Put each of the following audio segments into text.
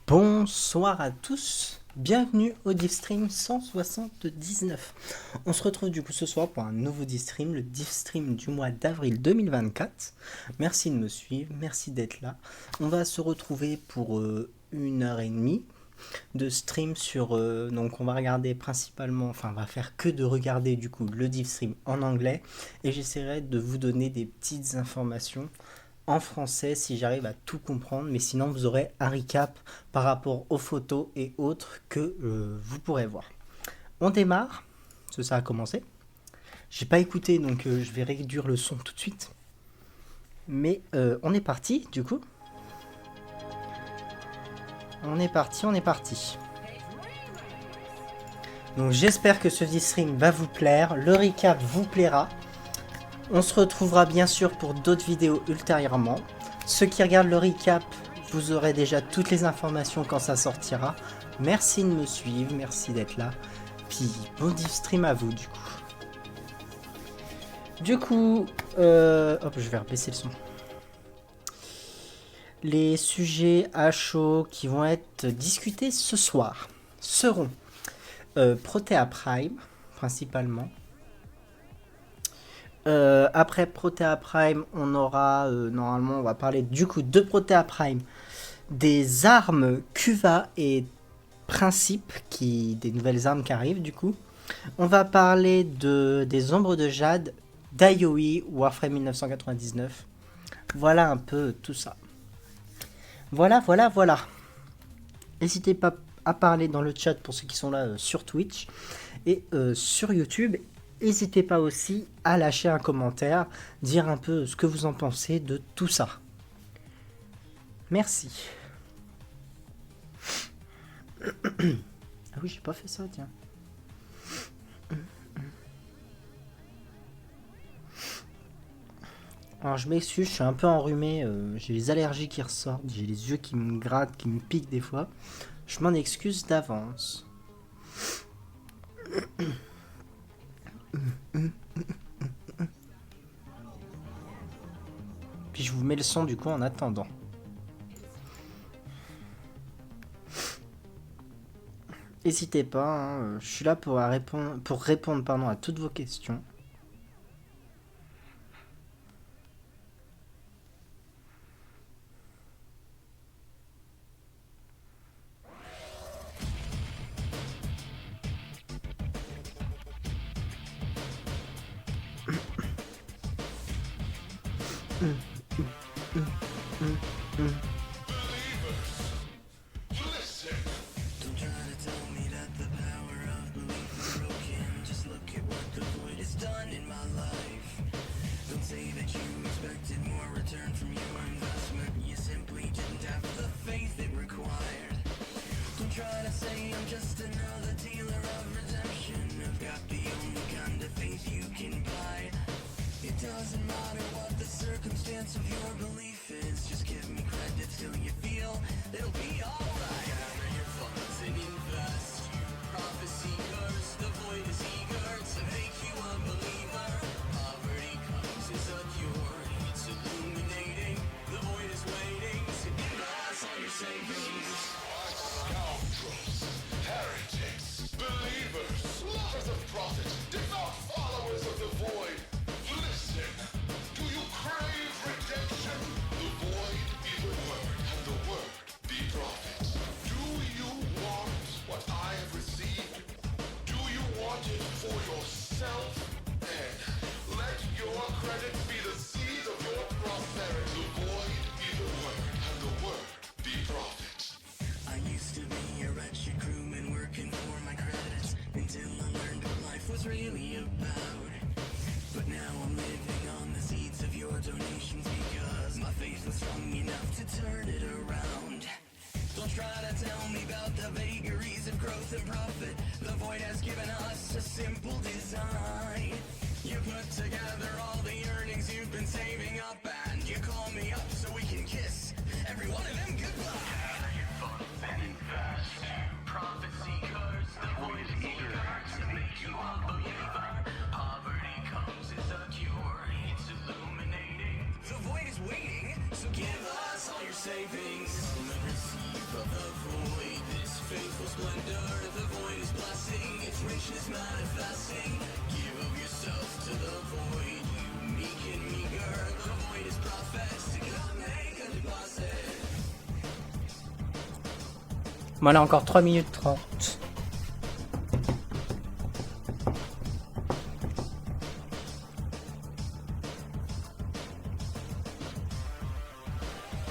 Bonsoir à tous, bienvenue au Devstream 179. On se retrouve du coup ce soir pour un nouveau Devstream, le Devstream du mois d'avril 2024. Merci de me suivre, merci d'être là. On va se retrouver pour 1h30 de stream sur... donc on va regarder principalement, enfin on va faire que de regarder du coup le Devstream en anglais. Et j'essaierai de vous donner des petites informations en français si j'arrive à tout comprendre, mais sinon vous aurez un recap par rapport aux photos et autres que vous pourrez voir. On démarre, parce que ça a commencé. J'ai pas écouté donc je vais réduire le son tout de suite. Mais on est parti du coup. On est parti. Donc j'espère que ce stream va vous plaire, le recap vous plaira. On se retrouvera bien sûr pour d'autres vidéos ultérieurement. Ceux qui regardent le recap, vous aurez déjà toutes les informations quand ça sortira. Merci de me suivre, merci d'être là. Puis bon stream à vous du coup. Hop, je vais rebaisser le son. Les sujets à chaud qui vont être discutés ce soir seront Protea Prime, principalement. Après Protea Prime, on aura, normalement, on va parler du coup de Protea Prime, des armes Cuva et Principe, des nouvelles armes qui arrivent du coup. On va parler des ombres de Jade, d'Aoi, Warframe 1999. Voilà un peu tout ça. Voilà. N'hésitez pas à parler dans le chat pour ceux qui sont là sur Twitch et sur YouTube. N'hésitez pas aussi à lâcher un commentaire, dire un peu ce que vous en pensez de tout ça. Merci. Ah oui, j'ai pas fait ça, tiens. Alors je m'excuse, je suis un peu enrhumé, j'ai les allergies qui ressortent, j'ai les yeux qui me grattent, qui me piquent des fois. Je m'en excuse d'avance. Puis je vous mets le son du coup en attendant. N'hésitez pas, hein, je suis là pour répondre à toutes vos questions. Doesn't matter what the circumstance of your belief is, just give me credit till you feel it'll be alright. Gather your funds and invest. Prophecy curse, the void is eager to make you a believer. Poverty comes as a cure, it's illuminating. The void is waiting to give us all your savings. Scoundrels, heretics, believers, lovers of profit, devout followers of the void. Listen, do you crave redemption? The void be the word, and the word be prophet. Do you want what I have received? Do you want it for yourself? Then let your credit be the seed of your prosperity. The void be the word, and the word be prophet. I used to be a wretched crewman working for my credits until I learned what life was really about. But now I'm living on the seeds of your donations because my faith was strong enough to turn it around. Don't try to tell me about the vagaries of growth and profit. The void has given us a simple design. You put together all the earnings you've been saving up and you call me up so we can kiss every one of them goodbye. Gather your funds and invest. Prophecy curse, the void is eager to make you a believer. Poverty comes as a cure, it's illuminating. The void is waiting, so give us all your savings. Come and receive of the void. Voilà, encore 3 minutes 30.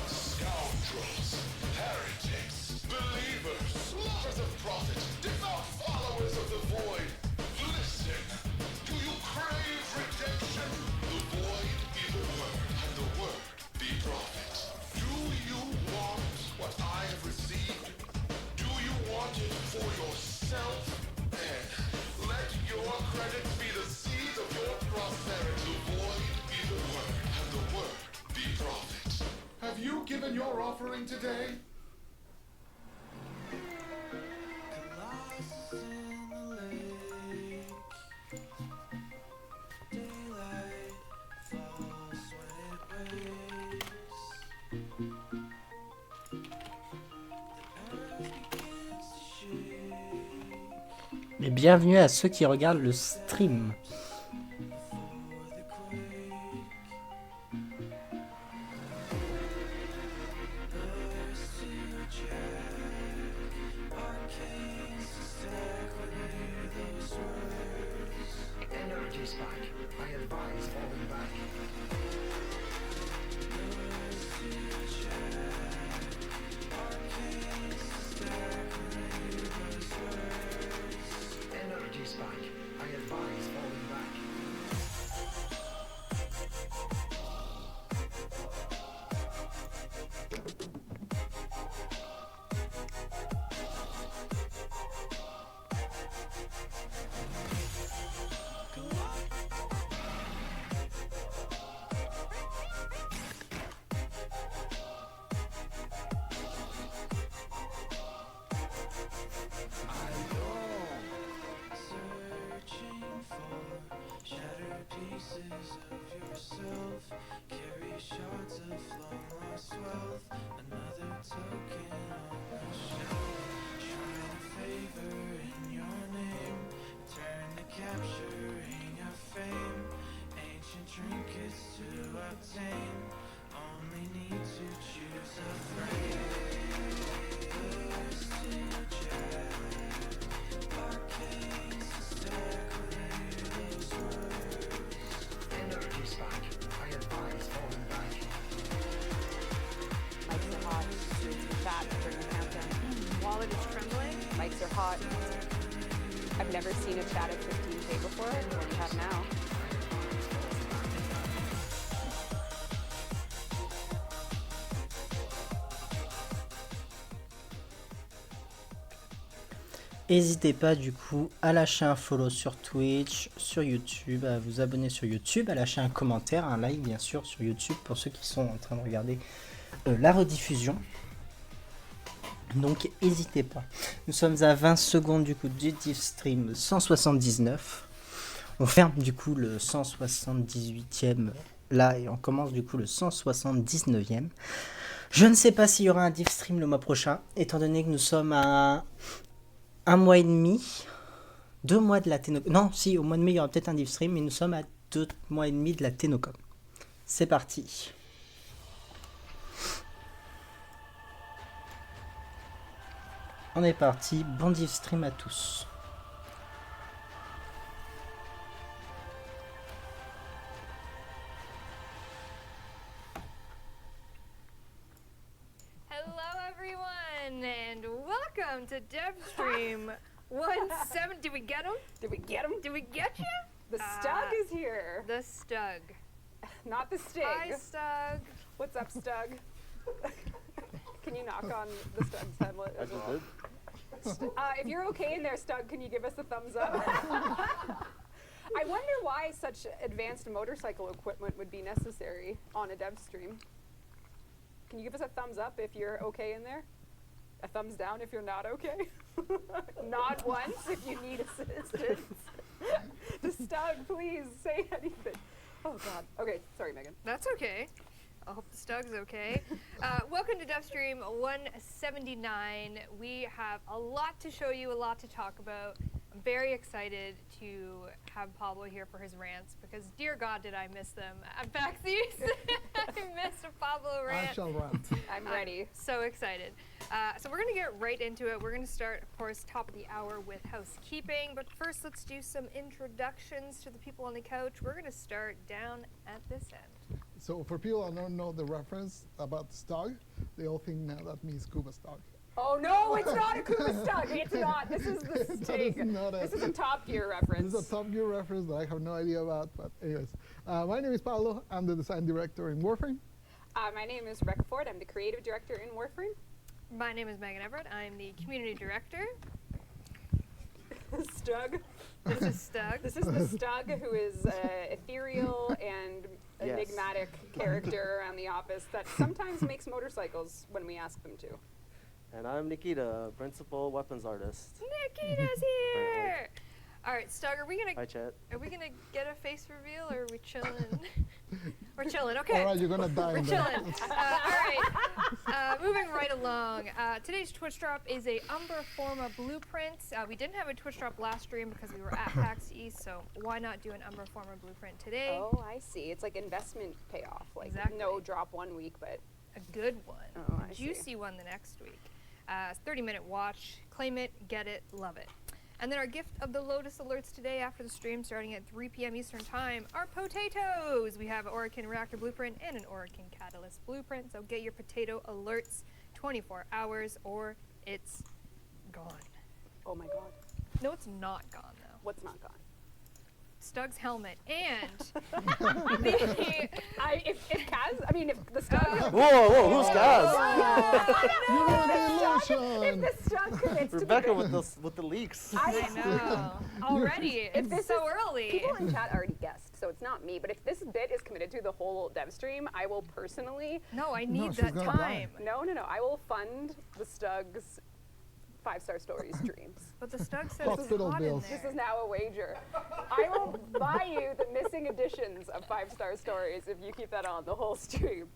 Scoundrels, heretics, believers, lovers of profit, devout followers of the void. Listen, do you crave redemption? The void be the word, and the word be prophet. Do you want what I have received? Do you want it for yourself? Then let your credits be the seeds of your prosperity. The void be the word, and the word be prophet. Have you given your offering today? Et bienvenue à ceux qui regardent le stream. Energy spike. I advise falling back. Energy spike. I advise falling back. Energy spike. I advise falling back. Mics are hot. Chat during the countdown. Wallet is trembling. Mics are hot. I've never seen a chat at 15K before. What do you have now? N'hésitez pas du coup à lâcher un follow sur Twitch, sur YouTube, à vous abonner sur YouTube, à lâcher un commentaire, un like bien sûr sur YouTube pour ceux qui sont en train de regarder la rediffusion. Donc n'hésitez pas. Nous sommes à 20 secondes du coup du Devstream 179. On ferme du coup le 178e là et on commence du coup le 179e. Je ne sais pas s'il y aura un Devstream le mois prochain, étant donné que nous sommes à 1 mois et demi, 2 mois de la Ténocom. Non, si, au mois de mai, il y aura peut-être un Devstream, mais nous sommes à 2 mois et demi de la Ténocom. C'est parti. On est parti. Bon Devstream à tous. Hello, everyone, and welcome to Devstream 17. Did we get him? Did we get him? Did we get you? The Stug is here. The Stug. Not the Stig. Hi, Stug. What's up, Stug? Can you knock on the Stug's headlet as well? If you're okay in there, Stug, can you give us a thumbs up? I wonder why such advanced motorcycle equipment would be necessary on a Devstream. Can you give us a thumbs up if you're okay in there? A thumbs down if you're not okay? Nod once if you need assistance. Just Stug, please say anything. Oh God. Okay, sorry, Megan. That's okay. I hope the Stug's okay. Welcome to Devstream 179. We have a lot to show you, a lot to talk about. I'm very excited to have Pablo here for his rants because, dear God, did I miss them at PAX East. I missed a Pablo rant. I shall rant. I'm ready. So excited. So we're going to get right into it. We're going to start, of course, top of the hour with housekeeping. But first, let's do some introductions to the people on the couch. We're going to start down at this end. So for people that don't know the reference about Stug, they all think now that means scuba Stug. Oh no, it's not a Kuba Stug. It's not. This is the That is Sting. not This a- is a Top Gear reference. This is a Top Gear reference that I have no idea about, but anyways. My name is Pablo. I'm the design director in WARFRAME. My name is Rebecca Ford. I'm the creative director in WARFRAME. My name is Megan Everett. I'm the community director. Stug. This is Stug. This is the Stug, who is ethereal and enigmatic character around the office that sometimes makes motorcycles when we ask them to. And I'm Nikita, principal weapons artist. Nikita's here. All right, Stug, Hi, Chet. are we gonna get a face reveal or are we chilling? We're chilling. Okay. All right, you're gonna die. We're in there. chilling. All right. Moving right along. Today's Twitch drop is a Umbra Forma blueprint. We didn't have a Twitch drop last stream because we were at PAX East, so why not do an Umbra Forma blueprint today? Oh, I see. It's like investment payoff. Like Exactly. no drop 1 week, but A good one. Oh, I see. Juicy one the next week. 30-minute watch. Claim it, get it, love it. And then our gift of the Lotus alerts today after the stream starting at 3 p.m. Eastern Time are potatoes. We have an Oracle Reactor Blueprint and an Oracle Catalyst Blueprint. So get your potato alerts 24 hours or it's gone. oh my god, No, it's not gone though. what's not gone? Stug's helmet and the If the Stug Whoa, who's Gaz? You ruined the illusion. if the Stug commits to Rebecca the with the leaks. I know. Already. It's this so is- early. People in chat already guessed, so it's not me. But if this bit is committed to the whole dev stream, I will personally. No, I No, need she's that gonna time. die. No. I will fund the Stug's 5-star stories streams. But the Stug says it's Hospital hot bills. in there. This is now a wager. I will buy you the missing editions of 5-star stories if you keep that on the whole stream.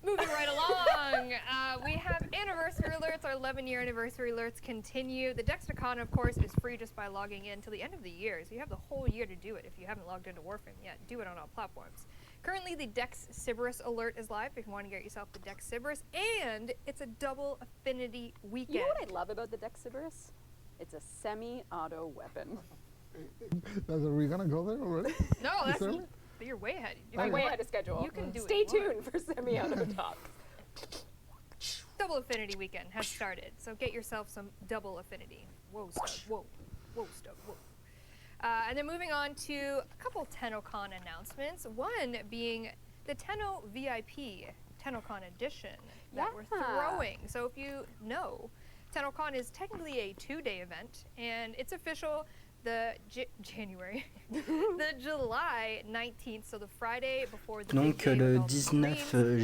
Moving right along, we have anniversary alerts. Our 11-year anniversary alerts continue. The Dextricon, of course, is free just by logging in till the end of the year. So you have the whole year to do it. If you haven't logged into WARFRAME yet, do it on all platforms. Currently, the Dex Sybaris alert is live if you want to get yourself the Dex Sybaris, and it's a double affinity weekend. You know what I love about the Dex Sybaris? It's a semi-auto weapon. Are we gonna go there already? No, that's Seriously? but you're way ahead. If I'm you way want- ahead of schedule. You can do Stay it. tuned for semi-auto talk. Double affinity weekend has started, so get yourself some double affinity. Whoa, Stug, whoa, whoa, Stug, whoa. And then moving on to a couple TennoCon announcements. One being the Tenno VIP TennoCon edition that we're Yeah. throwing. So if you know, TennoCon is technically a 2-day event, and it's official the January, the July 19th, so the Friday before the Donc big day le with all the 19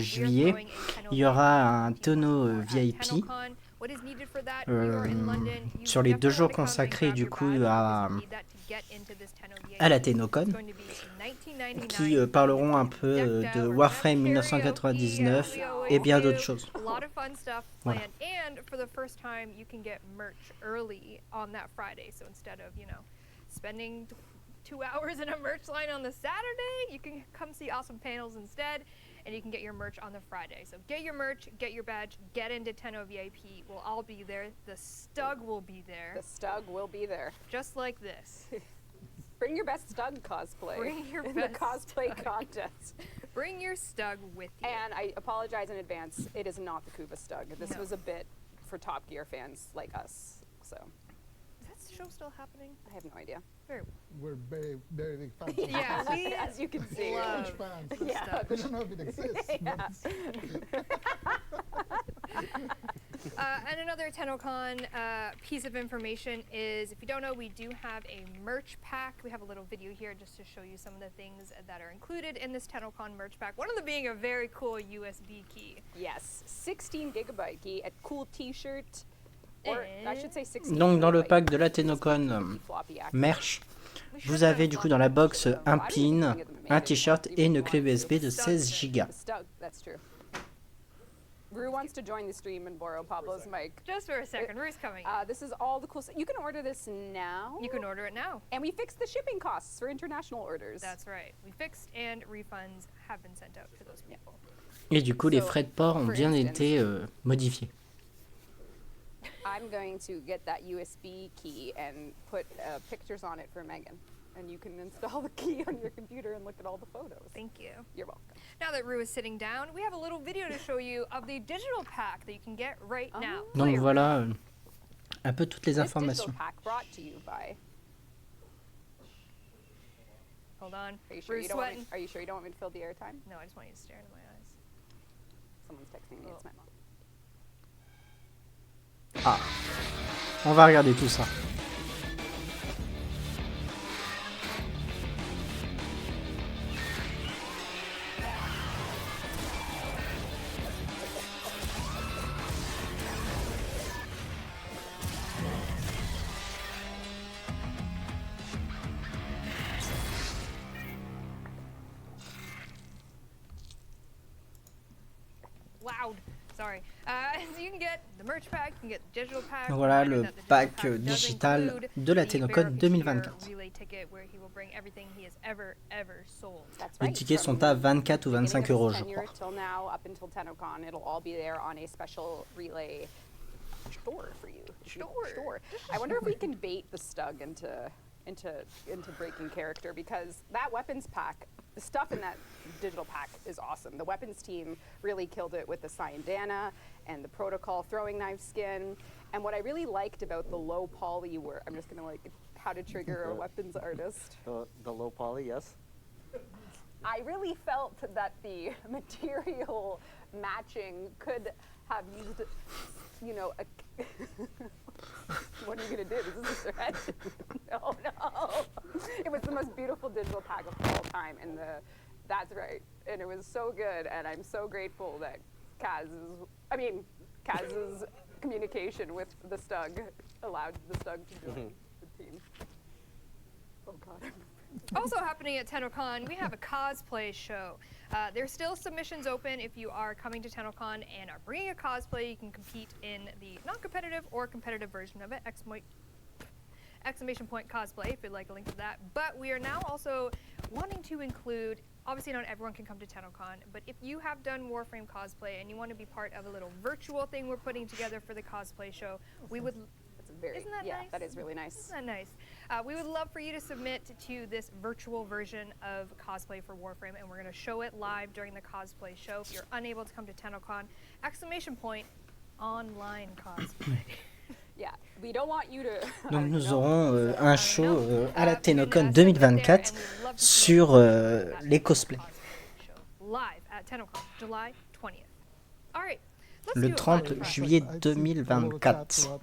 streams, we are juillet, throwing a Tenno il y aura un VIP tonneau for, VIP TennoCon. What is needed for that? If you are in London, you sur les 2 definitely jours wanna come and consacrés grab du your coup badge à, because you need that to get into this Tenno VIP. à la It's TennoCon, going to be $19.99. qui parleront un peu Decked de out, we're Warframe gonna have 1999 karaoke, et bien we d'autres do choses. A lot of fun stuff Voilà. planned, and for the first time, you can get merch early on that Friday. So instead of spending 2 hours in a merch line on the Saturday, you can come see awesome panels instead, and you can get your merch on the Friday. So get your merch, get your badge, get into Tenno VIP. We'll all be there. The Stug will be there, The Stug will be there. just like this. Bring your best Stug cosplay Bring your in best the cosplay Stug. contest. Bring your Stug with you. And I apologize in advance. It is not the Kuba Stug. This No. was a bit for Top Gear fans like us. So Is that show still happening? I have no idea. Very We're very, very big fans. Yeah, we as you can see. love Huge fans. the Yeah. Stug. We don't know if it exists. And another TennoCon piece of information is, if you don't know, we do have a merch pack. We have a little video here just to show you some of the things that are included in this TennoCon merch pack. One of them being a very cool USB key. Yes, 16 gigabyte key, a cool T-shirt, Or I should say 16. Donc dans le gigabyte. pack de la Tenocon Floppy access. merch, We vous should avez have du coup dans la box un Why don't you pin, bring it to the un maker t-shirt if et you une want clé to? USB de Stuck 16 it. gigas. The Stug, that's true. Rue wants to join the stream and borrow Pablo's mic. Just for a second. Rue's coming. This is all the cool stuff. You can order this now. You can order it now. And we fixed the shipping costs for international orders. That's right. We fixed and refunds have been sent out to those people. Et du coup les So, frais de port ont for bien instance- été modifiés. I'm going to get that USB key and put pictures on it for Megan. And you can install the key on your computer and look at all the photos. Thank you. You're welcome. Now that Rue is sitting down, we have a little video to show you of the digital pack that you can get right now. Donc Play voilà un peu toutes les This digital informations. pack brought to you by. Hold on. Are you sure Rue's you don't want me, sweating. are you sure you don't want me to fill the airtime? No, I just want you to stare into my eyes. Someone's texting me. It's my mom. Ah, on va regarder tout ça. Loud. Sorry. So you can get the merch pack, you can get the digital pack. Voilà Reminder le that the digital pack pack does digital include de la the Tenocon Bear 2024. relay ticket where he will bring everything he has ever sold. That's Les right. tickets From sont à 24 ou beginning 25 of euros, his je tenure crois. Till now, up until TennoCon, it'll all be there on a special relay store for you. Store. I wonder if we can bait the Stug into breaking character, because that weapons pack, the stuff in that digital pack is awesome. The weapons team really killed it with the Cyandana and the protocol throwing knife skin. And what I really liked about the low poly work, I'm just gonna like how to trigger a weapons artist. The low poly, yes. I really felt that the material matching could have used, you know, a what are you gonna do? This is a threat. No. It was the most beautiful digital pack of all time, and that's right. And it was so good, and I'm so grateful that Kaz's communication with the Stug allowed the Stug to join the team. Oh God. Also happening at TennoCon, we have a cosplay show. There's still submissions open. If you are coming to TennoCon and are bringing a cosplay, you can compete in the non-competitive or competitive version of it, exclamation point cosplay, if you'd like a link to that. But we are now also wanting to include, obviously not everyone can come to TennoCon, but if you have done Warframe cosplay and you want to be part of a little virtual thing we're putting together for the cosplay show, we would... Isn't that yeah, nice? that is really nice. Isn't that nice? We would love for you to submit to this virtual version of cosplay for Warframe, and we're going to show it live during the cosplay show. If you're unable to come to TennoCon, exclamation point, online cosplay. Yeah, we don't want you to. Donc nous aurons un show à la Tenocon 2024 sur les cosplays. Live at TennoCon, July 20th. All right. Let's Le do a 30 fun juillet 2024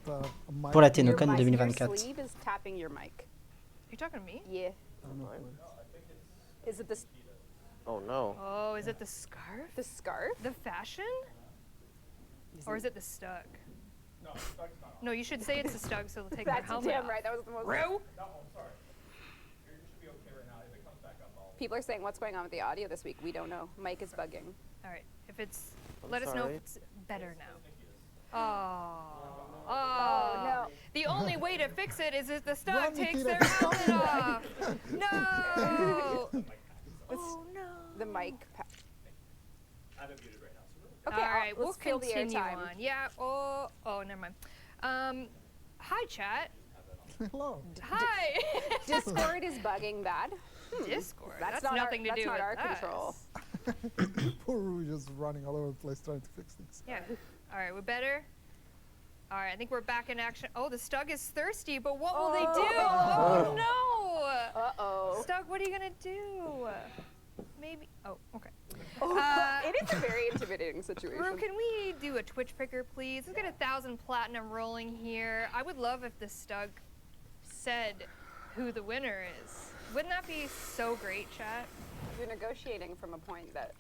pour la Tenocon Your 2024. sleeve is tapping your mic. You talking to me? Yeah. Is it this? Oh no. Oh, is it the scarf? The scarf? The fashion? Or is it the Stug? No, you should say it's the Stug so they'll take their That's helmet damn off. right. That was the most. Rue? People are saying, "What's going on with the audio this week?" We don't know. Mike is bugging. All right. If it's, I'm let us know sorry. if it's better now. Oh. Oh no. The only way to fix it is if the Stug Run, takes Nikita, their helmet off. No. Oh no. The mic. Okay, All right, we'll let's fill the continue airtime. on. Yeah. Oh, never mind. Hi, chat. Hello. Hi. Discord is bugging bad. Discord. That's That's not nothing our, to do that's not with our us. control. Poor Rue just running all over the place trying to fix things. Yeah. All right, we're better. All right, I think we're back in action. Oh, the Stug is thirsty, but what will they do? Oh no! Uh-oh. Stug, what are you gonna do? Maybe. Oh, okay. It is a very intimidating situation. Rue, can we do a Twitch picker, please? Let's get 1,000 platinum rolling here. I would love if the Stug said who the winner is. Wouldn't that be so great, chat? You're negotiating from a point that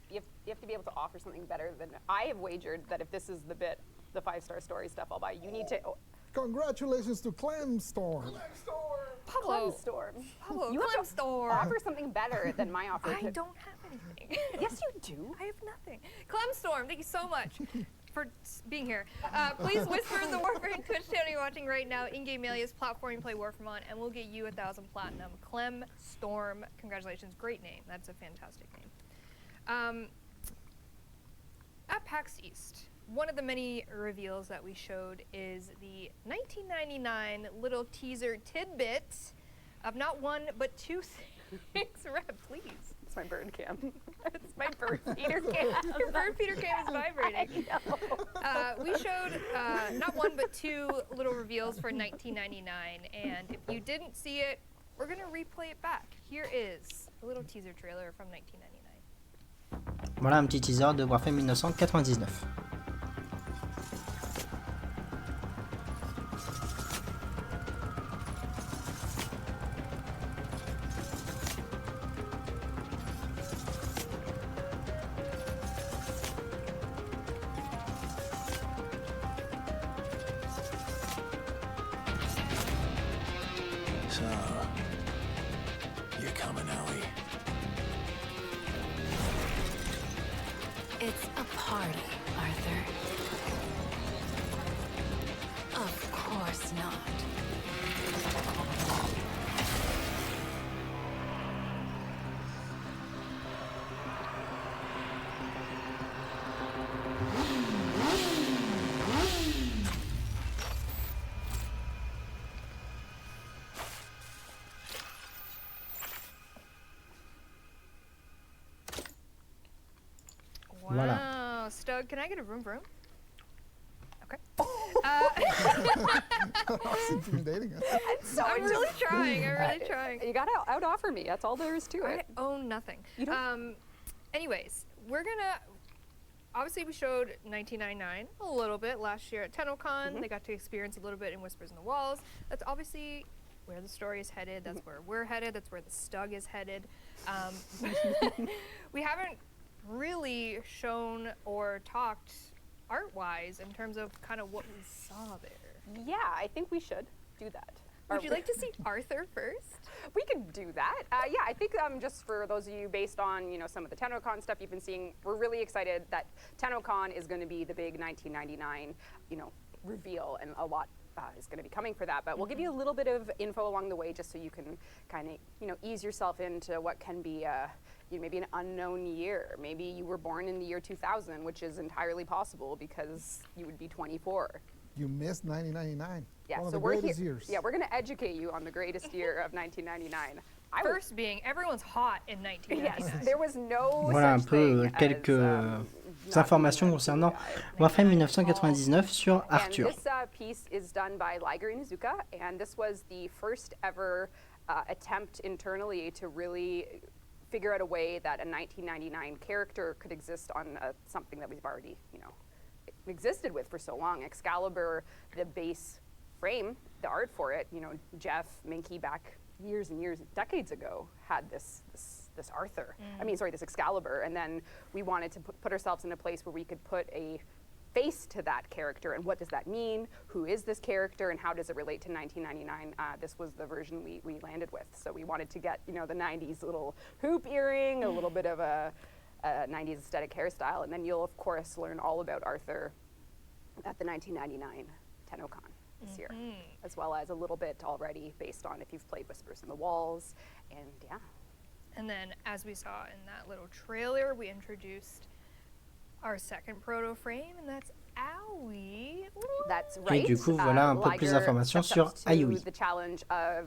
you have to be able to offer something better than I have wagered that if this is the bit the 5-star story stuff I'll buy. You need to. Congratulations to Clemstorm. Pablo. Storm. Pablo, You have Clem to Storm. offer something better than my offer. I don't have anything. Yes, you do. I have nothing. Clem Storm, thank you so much for being here. Please whisper in the Warframe Twitch channel you're watching right now. In-game alias, platform you play Warframe on, and we'll get you 1,000 platinum. Clem Storm, congratulations. Great name. That's a fantastic name. At PAX East, one of the many reveals that we showed is the 1999 little teaser tidbit of not one, but two things. Red, please. It's my bird cam. It's my bird feeder cam. Your bird feeder cam is vibrating. We showed not one, but two little reveals for 1999. And if you didn't see it, we're going to replay it back. Here is a little teaser trailer from 1999. Voilà un petit teaser de Warframe 1999. So, you're coming, Ellie. It's a party, Arthur. Of course not. Wow. Voilà. Stug, can I get a room? Okay. That's intimidating. So I'm really trying. I'm really trying. You gotta out-offer me. That's all there is to I it. own nothing. You don't? Anyways, we're gonna. Obviously, we showed 1999 a little bit last year at TennoCon. They got to experience a little bit in Whispers in the Walls. That's obviously where the story is headed. That's where we're headed. That's where the Stug is headed. We haven't really shown or talked art-wise in terms of kind of what we saw there. Yeah, I think we should do that. Would you like to see Arthur first? We could do that. Yeah, I think just for those of you, based on some of the TennoCon stuff you've been seeing, we're really excited that TennoCon is going to be the big 1999, reveal, and a lot is going to be coming for that. But we'll give you a little bit of info along the way, just so you can kind of ease yourself into what can be maybe an unknown year. Maybe you were born in the year 2000, which is entirely possible because you would be 24. You missed 1999. Yeah, One of so the we're greatest here. years. Yeah, we're going to educate you on the greatest year of 1999. First being, everyone's hot in 1999. Yes, there was no Voilà un such peu thing quelques as, informations concernant Warframe 1999 sur Arthur. And this piece is done by Liger Inuzuka, and this was the first ever attempt internally to really figure out a way that a 1999 character could exist on something that we've already, existed with for so long. Excalibur, the base frame, the art for it, Jeff Minky back years and years, decades ago, had this Arthur. This Excalibur, and then we wanted to put ourselves in a place where we could put a face to that character, and what does that mean? Who is this character, and how does it relate to 1999? This was the version we landed with. So we wanted to get the 90s little hoop earring, a little bit of a 90s aesthetic hairstyle, and then you'll of course learn all about Arthur at the 1999 TennoCon this year, as well as a little bit already based on if you've played Whispers in the Walls, and yeah. And then, as we saw in that little trailer, we introduced our second proto frame, and that's Aoi. That's Et right. du coup, voilà un peu plus d'informations sur Aoi. The challenge of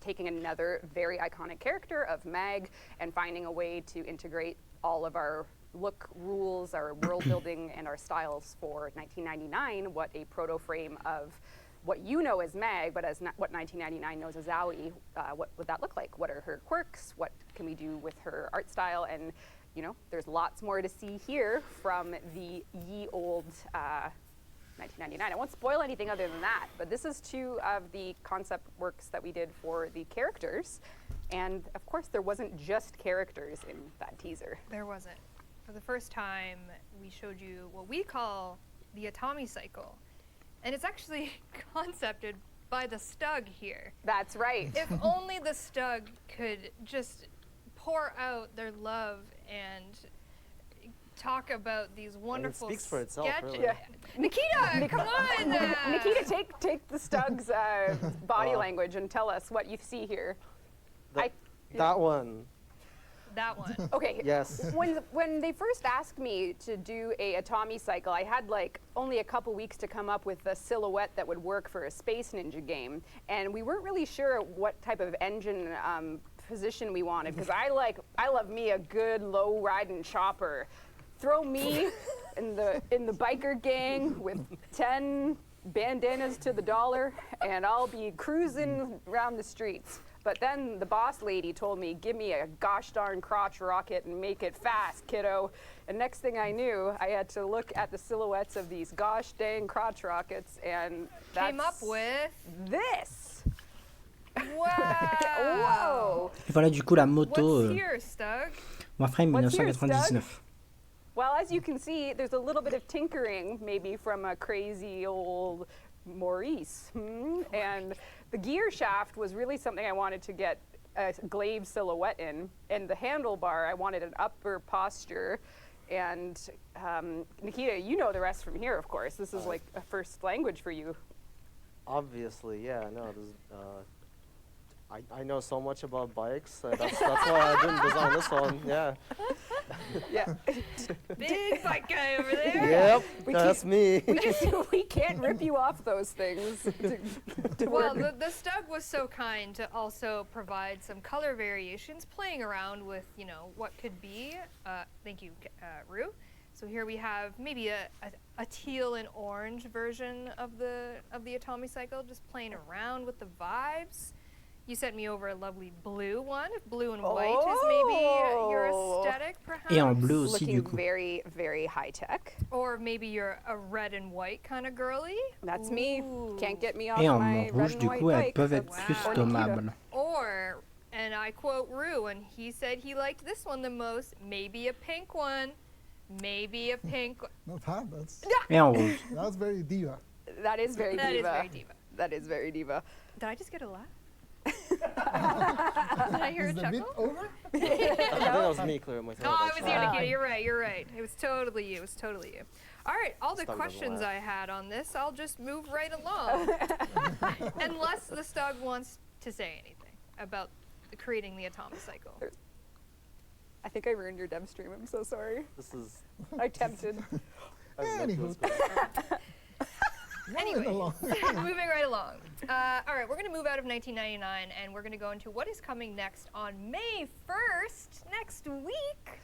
taking another very iconic character of Mag and finding a way to integrate all of our look rules, our world building, and our styles for 1999. What a proto frame of what you know as Mag, but as what 1999 knows as Aoi, what would that look like? What are her quirks? What can we do with her art style? And there's lots more to see here from the ye old 1999. I won't spoil anything other than that, but this is two of the concept works that we did for the characters. And of course, there wasn't just characters in that teaser. There wasn't. For the first time, we showed you what we call the Atomi cycle. And it's actually concepted by the Stug here. That's right. If only the Stug could just pour out their love and talk about these wonderful speaks for itself, sketches. really. Yeah. Nikita, come on! Nikita, take the Stug's body language and tell us what you see here. That one. That one. Okay. Yes. When they first asked me to do a Atomi cycle, I had like only a couple weeks to come up with a silhouette that would work for a Space Ninja game, and we weren't really sure what type of engine position we wanted, because I love me a good low riding chopper. Throw me in the biker gang with 10 bandanas to the dollar, and I'll be cruising around the streets. But then the boss lady told me, give me a gosh darn crotch rocket and make it fast, kiddo. And next thing I knew, I had to look at the silhouettes of these gosh dang crotch rockets, and Came up with this. Wow. Whoa. Et voilà du coup la moto What's here, Stug? WARFRAME What's here, 1999. Well, as you can see, there's a little bit of tinkering, maybe from a crazy old Maurice. And the gear shaft was really something I wanted to get a glaive silhouette in. And the handlebar, I wanted an upper posture. And Nikita, you know the rest from here, of course. This is like a first language for you. Obviously, yeah. No, I know so much about bikes. That's why I didn't design this one. Yeah. Yeah. Big bike guy over there. Yep. We That's me. We can't rip you off those things. To Well, work. the Stug was so kind to also provide some color variations, playing around with, you know, what could be. Thank you, Rue. So here we have maybe a teal and orange version of the Atomi cycle, just playing around with the vibes. You sent me over a lovely blue one. If blue and white is maybe your aesthetic, perhaps. Et en bleu aussi Looking du coup. very, very high tech. Or maybe you're a red and white kind of girly. That's me. Can't get me off Et en my red rouge and du white coup elles bike. peuvent être Wow. customables. Or, and I quote Rue, and he said he liked this one the most, maybe a pink one. Maybe a pink one. Not bad. That's Et en rouge. that's very diva. That is very That is diva. very diva. That is very diva. Did I just get a laugh? Did I hear a Is the bit chuckle? over? I think that was me clearing my throat. Oh, it was you, actually. Nikita. You're right. You're right. It was totally you. It was totally you. All right. All the Stug doesn't questions laugh. I had on this, I'll just move right along. Unless the Stug wants to say anything about creating the Atomi cycle. I think I ruined your Devstream. I'm so sorry. This is. I tempted. I was meant to Anywho. explain. Anyway, Moving along. moving right along. All right, we're going to move out of 1999 and we're going to go into what is coming next on May 1st, next week.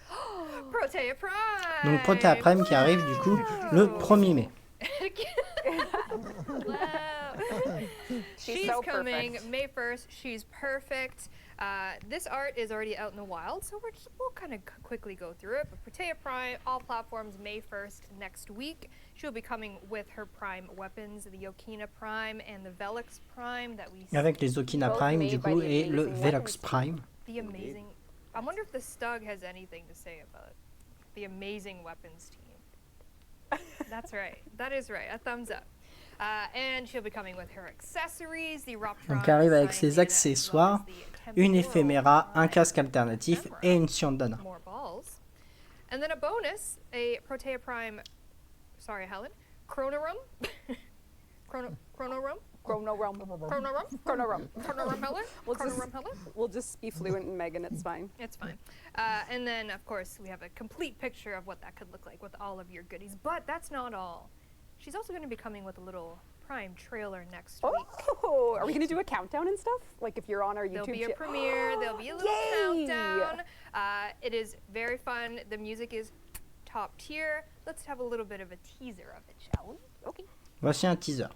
Protea Prime. Donc Protea Prime qui arrive du coup le 1er mai. Wow. She's so coming perfect. May 1st. She's perfect. This art is already out in the wild, so we'll kind of quickly go through it. But Protea Prime, all platforms, May 1st next week. She'll be coming with her Prime weapons, the Yokina Prime and the Velix Prime that we see. Avec les Okina Both Prime made du by coup the et le amazing Velox weapons Prime. The amazing. I wonder if the Stug has anything to say about the amazing weapons team. That's right. That is right. A thumbs up. And she'll be coming with her accessories, the Robtron. Donc elle arrive avec Sign ses Mana, accessoires, as well as the une Temporal éphéméra, un Prime casque alternatif camera. et une Siandana. More balls. And then a bonus, a Protea Prime, sorry Helen, Chronorum. Chronorum? Chrono Rum. Chronorum? Chrono Rum. Chronorum Helen? We'll just- Chronorum Helen? We'll just be fluent in Megan. It's fine. It's fine. And then, of course, we have a complete picture of what that could look like with all of your goodies. But that's not all. She's also going to be coming with a little Prime trailer next week. Oh, are we gonna do a countdown and stuff? Like if you're on our YouTube There'll be a cha- premiere. There'll be a little Yay! countdown. It is very fun. The music is top tier. Let's have a little bit of a teaser of it, shall we? Okay. Voici un teaser.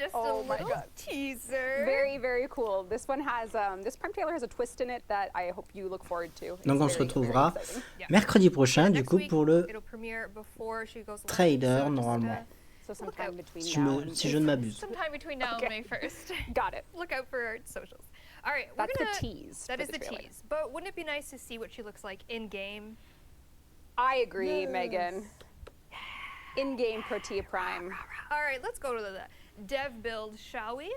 just Oh a my little God. teaser. Very, very cool. This one has, this prime trailer has a twist in it that I hope you look forward to. It's Donc on se very, retrouvera very exciting. Yeah. mercredi prochain du Next coup week, pour le it'll premiere before she goes live, trailer so just, normalement. So sometime between Si now si je ne and m'abuse. sometime between now Okay. and May 1st. got it. Look out for our socials. All right, we're That's gonna. the tease. That for is the trailer. tease. But wouldn't it be nice to see what she looks like in game? I agree, Megan. In-game Protea Prime. All right, let's go to the dev build, shall we?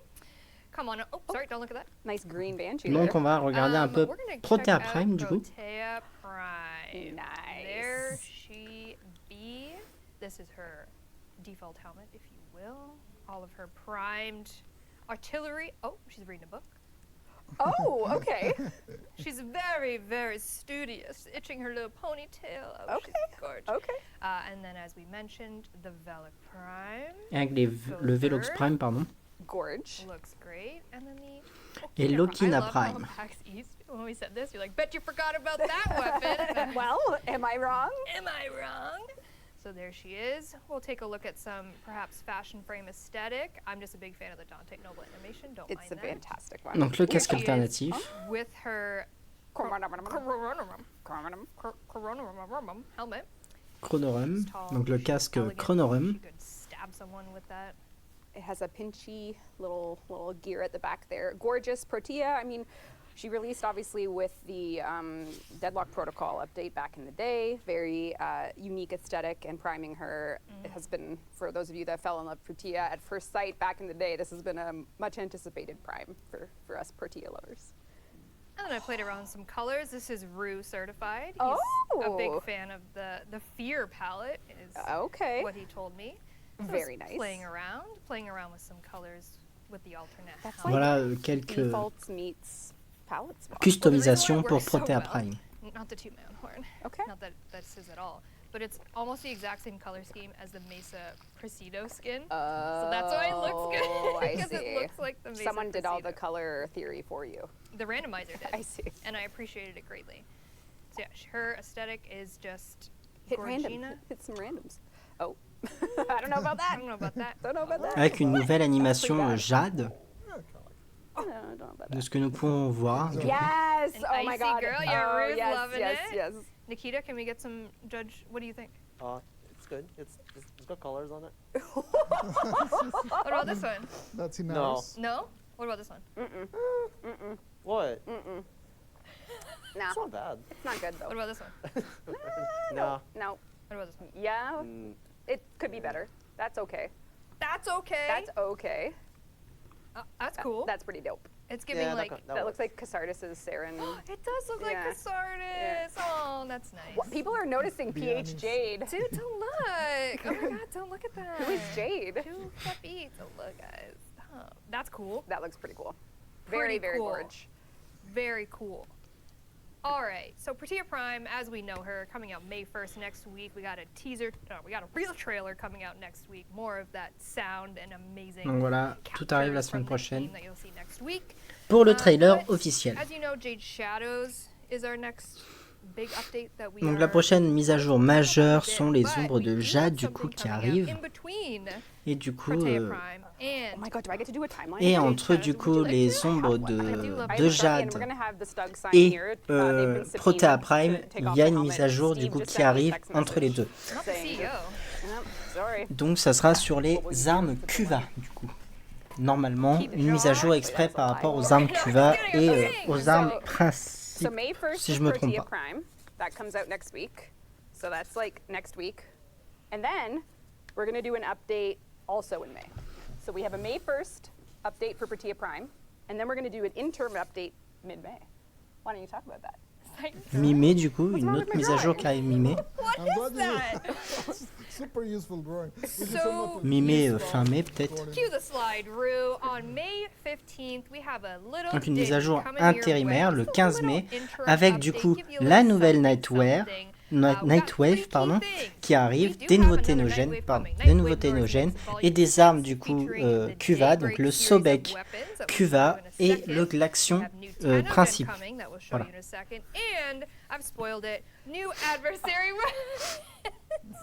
Come on. Oh, sorry, don't look at that. Nice green banshee. Donc on va regarder un peu We're gonna Protea check out Prime du coup. Protea Prime. Nice. There she be. This is her default helmet, if you will. All of her primed artillery. Oh, she's reading a book. Oh, okay. She's very, very studious, itching her little ponytail. Oh, Okay. she's gorgeous. Okay. And then, as we mentioned, the Veloc Prime Avec le Velox Prime, pardon. Gorge. looks great. And then the Et Lokina Lokina I love Prime. how PAX East, when we said this, you're like, bet you forgot about that weapon. Well, am I wrong? Am I wrong? So there she is. We'll take a look at some perhaps fashion frame aesthetic. I'm just a big fan of the Dante Noble animation. Don't It's mind a that. fantastic one. Donc le Here casque she is alternatif. with her Chronorum. Chronorum helmet. Chronorum. She's tall, Donc le she's casque elegant, Chronorum. She could stab someone with that. It has a pinchy little gear at the back there. Gorgeous Protea. I mean, she released obviously with the Deadlock Protocol update back in the day. Very unique aesthetic, and priming her it has been, for those of you that fell in love with Protea at first sight back in the day, this has been a much anticipated prime for us Protea lovers. And then I played around with some colors. This is Rue certified. He's a Oh. big fan of the Fear palette, is Okay. what he told me. So Very it's nice. Playing around with some colors with the alternate That's helmet. Voilà quelques Defaults meets palettes. customisations Well, the pour reason why it Protea works so Prime. Not the two-man horn. Okay. Not that that says at all. But it's almost the exact same color scheme as the Mesa Presido skin. So that's why it looks good. Oh, I Because see. it looks like the Mesa Someone did all the Presido. color theory for you. The randomizer did. I see. And I appreciated it greatly. So yeah, her aesthetic is just Hit random. Gorgina. Hit some randoms. Oh. I don't know about I that. don't know about that. Don't know about that. Avec une nouvelle animation Jade, I don't know about de that. ce que nous pouvons voir. Yes! An Oh my icy god. girl, yeah, oh, Rue's yes, loving yes, it. yes. Nikita, can we get some judge? What do you think? It's good. It's got colors on it. What about this one? That's No. enough. No? What about this one? What? Nah, It's not bad. it's not good What though. about this one? No. No. What about this one? Yeah, Mm, it could be better. That's okay. That's okay. That's okay. That's cool. That's pretty dope. It's giving yeah, like. That looks like Casardis' Saren. It does look like Yeah. Casardis. Oh, that's nice. What, people are noticing PH Jade. Dude, don't look. Oh my god, don't look at that. Who is Jade? Who happy to look, guys. Oh, that's cool. That looks pretty cool. Pretty Very, very cool. gorge. Very cool. All right, so Protea Prime, as we know her, coming out May 1st next week. We got a teaser, we got a real trailer coming out next week. More of that sound and amazing. Donc voilà, tout arrive la captures semaine from the prochaine game that you'll see next week. pour le trailer But officiel. As you know, Jade Shadows is our next big update that we Donc la are prochaine mise à jour majeure But sont les we ombres de do Jade have du coup something qui coming out arrivent. in between Et du coup, Protea Prime and Oh my god, do I get to do a timeline? et Jade entre du Shadows. coup Would you like les to? ombres I do love de And Jade we're gonna have the Stug sign et here. They've been sipping Protea to Prime, take il off y a the une helmet. mise à jour du Steve coup just qui sent me a arrive text entre les message deux. not the saying- CEO. Nope, sorry. Donc ça sera sur les armes Cuva du coup. Normalement, une mise à jour exprès par rapport aux armes Cuva et aux armes So principales. May 1st Si is je me trompe Protea pas. Prime. That comes out next week. So that's like next week. And then we're gonna do an update also in May. So we have a May 1st update for Protea Prime, and then we're gonna do an interim update mid-May. Why don't you talk about that? Mi-mai du coup, une wrong autre with my mise à jour drawing? qui arrive mi-mai. What I'm is glad that? you super useful drawing. We should So- send that to Mi-mai, Lisa fin mai peut-être. recording. Cue the slide, Rue. On May 15th, we have a little Donc une mise à dip jour coming your way. intérimaire le Just a 15 little mai intro avec du update, coup give you a la little nouvelle something, Nightware, something. We got Nightwave three pardon, key things. qui arrive, We do des have nouveautés another nogènes, Nightwave pardon, coming, des Nightwave nouveautés Northwest nogènes Volume et des 6, armes du coup featuring the Cuva, Jade donc le Great series of Sobek weapons that we'll Cuva show you in a et second. l'action We have new Tanogen principe. coming that we'll show Voilà. you in a second. And I've spoiled it. New adversary weapons.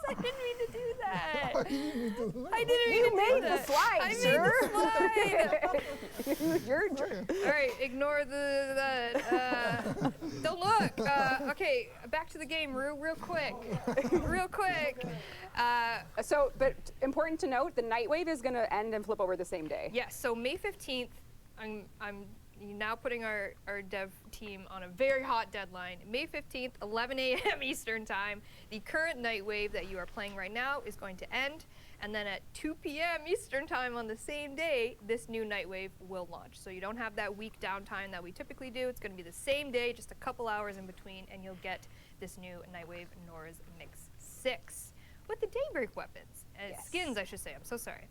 I didn't mean to do that. I didn't mean You to made do the that. slide, I sir. made the slide. You're a jerk. All right, ignore the don't look. Okay, back to the game, real quick. So, but important to note, the Nightwave is going to end and flip over the same day. Yes, so May 15th, I'm now putting our dev team on a very hot deadline. May 15th, 11 a.m. Eastern time, the current Nightwave that you are playing right now is going to end. And then at 2 p.m. Eastern time on the same day, this new Nightwave will launch. So you don't have that week downtime that we typically do. It's going to be the same day, just a couple hours in between, and you'll get this new Nightwave Norse Mix 6 with the Daybreak weapons. Skins, I should say. I'm so sorry.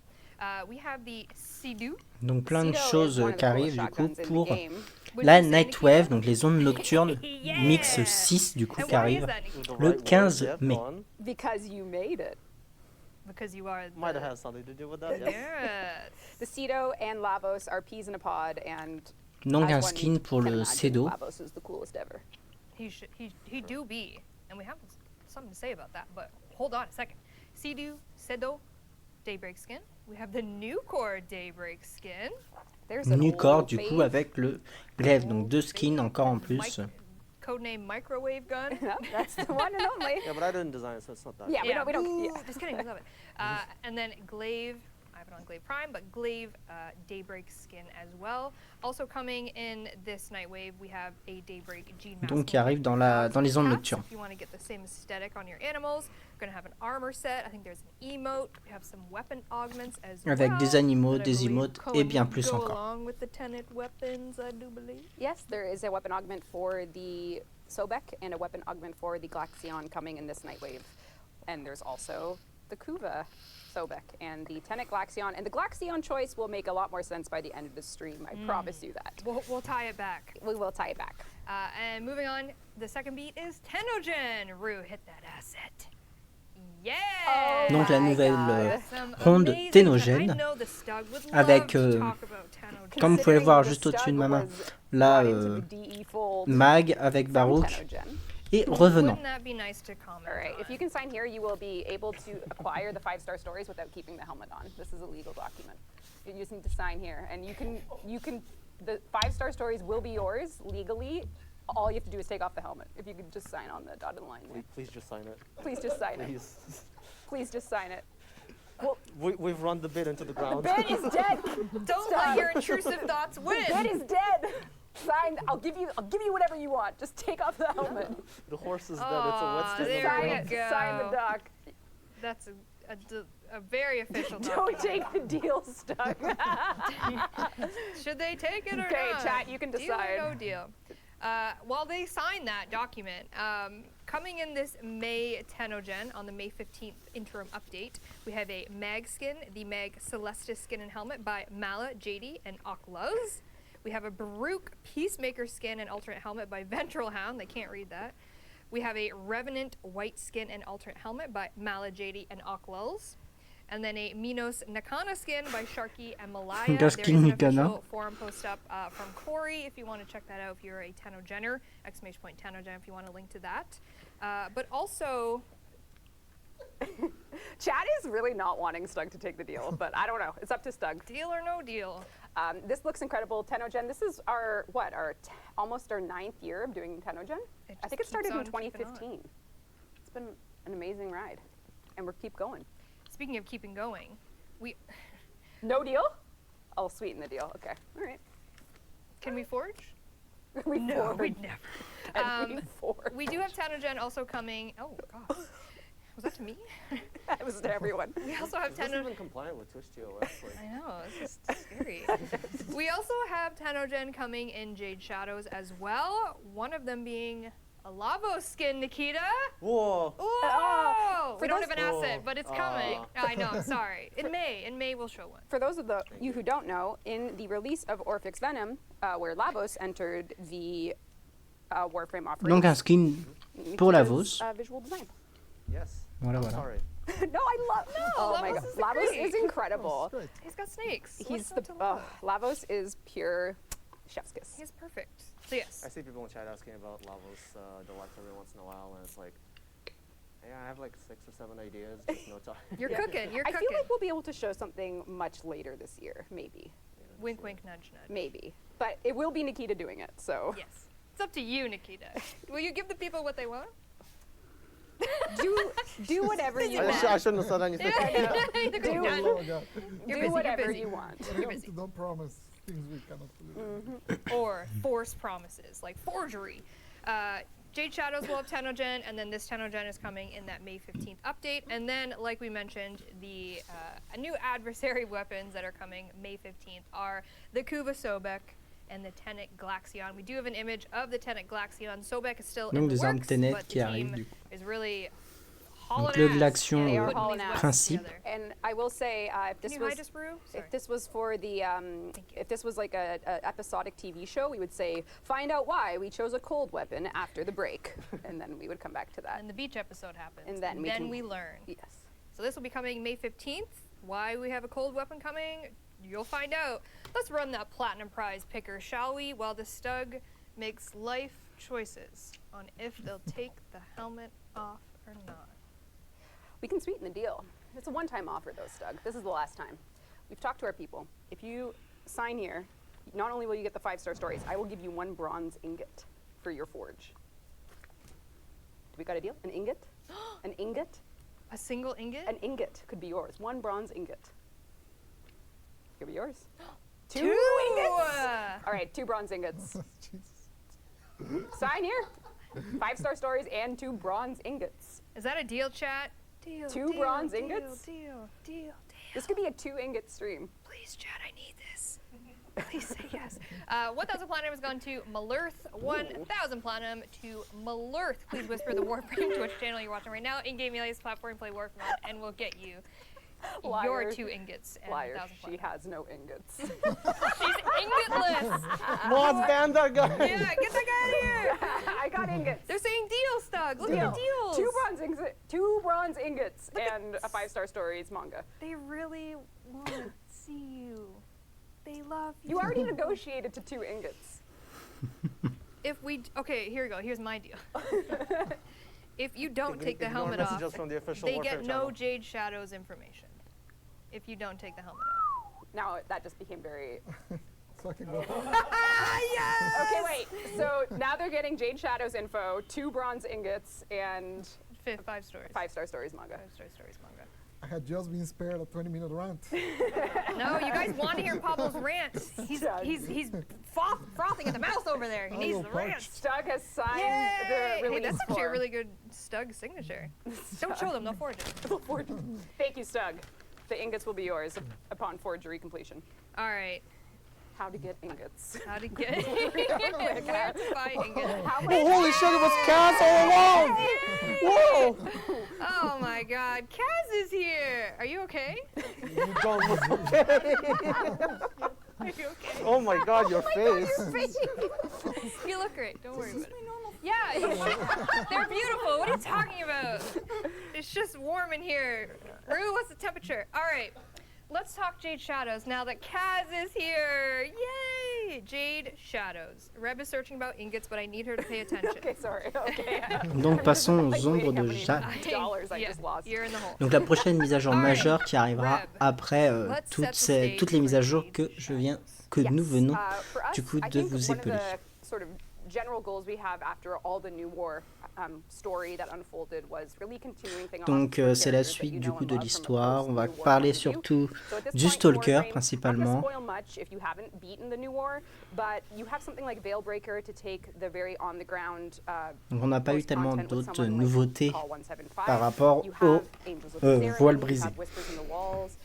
We have the Sidhu. Donc plein de Cedo is choses one of the qui arrivent coolest du coup shotguns in the pour game. la Nightwave, donc les ondes nocturnes, Yeah. mix 6 du coup And qui why arrive is that, Nikki? The le right 15 word, mai. on. Because you made it. Because you are Might have had something to do with that, yes. Yes. The Cedo and Lavos are peas in a pod, and Donc un as one skin pour can le imagine, Cedo. Lavos is the coolest ever. He do be, and we have something to say about that. But hold on a second. Cedo, Daybreak skin. We have the new core Daybreak skin. There's an Nu old corps du coup fave. avec le glaive, donc 2 skins encore en plus. Codename Microwave Gun. No, that's the one and only. Yeah, but I didn't design it, so it's not that. Yeah, good. we don't. Ooh, Yeah. Just kidding, we love it. And then Glaive, I have it on Glaive Prime, but Glaive Daybreak skin as well. Also coming in this Nightwave, we have a Daybreak Gene Mask. Donc qui arrive dans les ondes Cats, nocturnes. If you want to get the same aesthetic on your animals, we're going to have an armor set. I think there's an emote. We have some weapon augments as Avec well. des animaux, that I des believe emotes et bien plus go encore. along with the tenant weapons, I do believe. Yes, there is a weapon augment for the Sobek and a weapon augment for the Glaxion coming in this Nightwave. And there's also the Kuva Sobek and the Tenet Glaxion. And the Glaxion choice will make a lot more sense by the end of the stream. I promise you that. We'll tie it back. We will tie it back. And moving on, the second beat is Tenogen. Rue, hit that asset. Yeah! Oh Donc la my nouvelle God. Some ronde amazing Ténogène, I know the Stug would love avec, to talk about Tenogen. comme vous pouvez le voir Considering juste the au-dessus de Stug ma main, was là, brought into the DE fold Mag avec from Baruch Tenogen. et Revenant. Wouldn't that be nice to comment All right, on? if you can sign here, you will be able to acquire the 5-star stories without keeping the helmet on. This is a legal document. You just need to sign here, and you can. The 5-star stories will be yours legally. All you have to do is take off the helmet. If you could just sign on the dotted line there. Please just sign it. Please just sign it. Please. Please just sign it. We've run the bid into the The ground. bid is dead. Don't Stop. let your intrusive thoughts win. The bid is dead. Sign. I'll give you whatever you want. Just take off the helmet. The horse is dead. It's a wet Aw, skin. there Sign you it. go. Sign the doc. That's a very official Don't document. take the deal, Stuck. Should they take it or Okay, not? chat, you can Deal decide. or no deal. While they sign that document, coming in this May Tenogen on the May 15th interim update, we have a Mag skin, the Mag Celestis skin and helmet by Mala, JD, and Okluz. We have a Baruch Peacemaker skin and alternate helmet by Ventral Hound. They can't read that. We have a Revenant white skin and alternate helmet by Mala, JD, and Okluz. And then a Minos Nakana skin by Sharky and Malaya. Das There is Skin an Nakana. official forum post up from Corey if you want to check that out if you're a Tenogener, !Tenogen if you want a link to that. But also, Chad is really not wanting Stug to take the deal, but I don't know. It's up to Stug. deal or no deal. This looks incredible. Tenogen, this is our, almost our 9th year of doing Tenogen? It I think it just started in keeps on keeping on. 2015. It's been an amazing ride, and we're keep going. Speaking of keeping going, we No deal? I'll sweeten the deal. Okay, all right. can we forge? We No, forward. we'd never. And we forward. We do have Tenogen also coming. Oh gosh, was that to me? That was to everyone. We also have Is this Tenogen. even compliant with Twitch TOS? Like, I know, it's just scary. We also have Tenogen coming in Jade Shadows as well. One of them being a Lavos skin, Nikita. whoa! Whoa! We don't those- have an asset, but it's coming. Aw. I know, I'm sorry. In May we'll show one. For those of you who don't know, in the release of Orphix Venom, where Lavos entered the Warframe offering, Donc un skin pour Lavos. visual design. Yes. Voilà, I'm voilà. sorry. No, I love. Oh my Lavos god, is Lavos great. is incredible. Great. He's got snakes. He's What's the not to love? Lavos is pure chef's kiss. He's perfect. So yes. I see people in chat asking about Lavos Deluxe every once in a while, and it's like, Yeah, I have like 6 or 7 ideas, just no time. You're Yeah. cooking. You're I cooking. feel like we'll be able to show something much later this year, maybe. Wink, wink, nudge, nudge. Maybe. But it will be Nikita doing it, so. Yes. It's up to you, Nikita. Will you give the people what they want? Do whatever you I want. shouldn't have said anything. Do, Oh, God. You're do busy, whatever you're busy. you want. You're busy. Don't promise things we cannot deliver. Or force promises, like forgery. Jade Shadows will have Tenogen, and then this Tenogen is coming in that May 15th update. And then, like we mentioned, the new adversary weapons that are coming May 15th are the Kuva Sobek and the Tenet Glaxion. We do have an image of the Tenet Glaxion. Sobek is still in Donc the des armes works, Tenet but qui the arrivent team du coup. is really Donc hauling le ass. Glaxion, They are Putting hauling these ass. weapons principe. together. And I will say, if Can this you was hide us, Brew? Sorry. if this was for the you. if this was like a episodic TV show, we would say find out why we chose a cold weapon after the break, and then we would come back to that. And the beach episode happens. And then we can- learn. Yes. So this will be coming May 15th. Why we have a cold weapon coming, you'll find out. Let's run that platinum prize picker, shall we? While the Stug makes life choices on if they'll take the helmet off or not. We can sweeten the deal. It's a one-time offer, though, Stug. This is the last time. We've talked to our people. If you sign here, not only will you get the 5-star stories, I will give you 1 bronze ingot for your forge. Do we got a deal? An ingot? An ingot? A single ingot? An ingot could be yours. 1 bronze ingot. Could be yours. 2 Two! ingots. All right, 2 bronze ingots. Jesus. Sign here. 5-star stories and 2 bronze ingots. Is that a deal, chat? Deal. 2 bronze ingots? Deal. This could be a 2 ingot stream. Please, chat, I need this. Please say yes. 1,000 platinum has gone to Malurth. 1,000 platinum to Malurth. Please whisper the Warframe Twitch channel you're watching right now. In-game alias platform, play Warframe on, and we'll get you your Liar. 2 ingots and Liar. 1,000 She platinum. has no ingots. She's ingotless. Mods ban that guy! Yeah, get that guy out of here. I got ingots. They're saying deal, Stug. Look Deal. at the deals. 2 bronze ingots and a 5-star stories manga. They really want to see you. They love you. You already negotiated to 2 ingots. If we okay, here we go. Here's my deal. If you don't take the Ignore helmet off, messages from the official they Warframe get no channel. Jade Shadows information. If you don't take the helmet off. Now that just became very. Fucking go. Okay, wait. So now they're getting Jade Shadows info, 2 bronze ingots, and 5 stories. 5-star stories manga. 5-star stories manga. I had just been spared a 20-minute rant. No, you guys want to hear Pablo's rant. He's frothing at the mouth over there. He I needs will the punch. rant. Stug has signed Yay! the Hey, release that's actually a form. really good Stug signature. Don't show them, they'll forge it. Thank you, Stug. The ingots will be yours upon forgery completion. All right. How to get ingots. How to get where to buy ingots. How much? Oh, holy shit, it was Cass all along! Whoa! Oh my God, Kaz is here. Are you okay? You don't look okay. Are you okay? Oh my god, your face. You look great. Don't worry about it. Yeah, they're beautiful. What are you talking about? It's just warm in here. Rue, what's the temperature? All right, let's talk Jade Shadows now that Kaz is here. Yay! Jade Shadows. Reb is searching about ingots, but I need her to pay attention. Okay, sorry. Okay. Donc passons aux Like, ombres wait, how de many Jade. dollars I Yeah, just lost. you're in the hole. Donc la prochaine mise à jour Alright. majeure qui arrivera Reb, après let's set the toutes stage les mises à for jour Jade que Shadows. nous venons For us, du coup I de think vous one of épeler. the sort of general goals we have after all the new war story that unfolded was really continuing things Donc off c'est la characters that suite you du know coup and de love from a l'histoire. On va post-New War parler point of view. surtout So at this du point, Stalker Warframe, principalement. I'm not gonna spoil much if you haven't beaten the new war, but you have something like Veilbreaker to take the very on the ground. Donc on n'a pas eu post tellement content with d'autres someone like nouveautés Call 175. par rapport You au have Angels of Saren, voile you brisé. have Whispers in the Walls,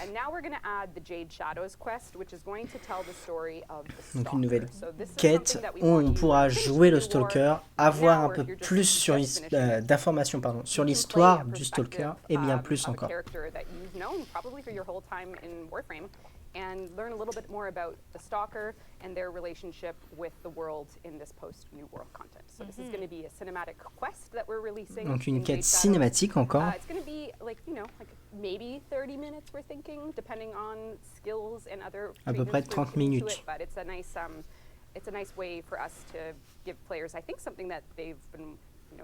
and now we're going to add the Jade Shadows quest, which is going to tell the story of the Stalker. Donc une nouvelle So this is quête something that we où want on you pourra to finish jouer the le new war. Stalker, avoir Now un peu you're just plus sur d'informations sur You can l'histoire play a du Stalker perspective, et bien plus of a encore. character that you've known probably for your whole time in Warframe, and learn a little bit more about the Stalker and their relationship with the world in this post-New World content. So this is going to be a cinematic quest that we're releasing. Donc une in quête Jade Shadows. cinématique encore. It's going to be like, like maybe 30 minutes we're thinking, depending on skills and other À peu près treatments 30 we're giving to minutes. it, but it's a nice way for us to give players, I think, something that they've been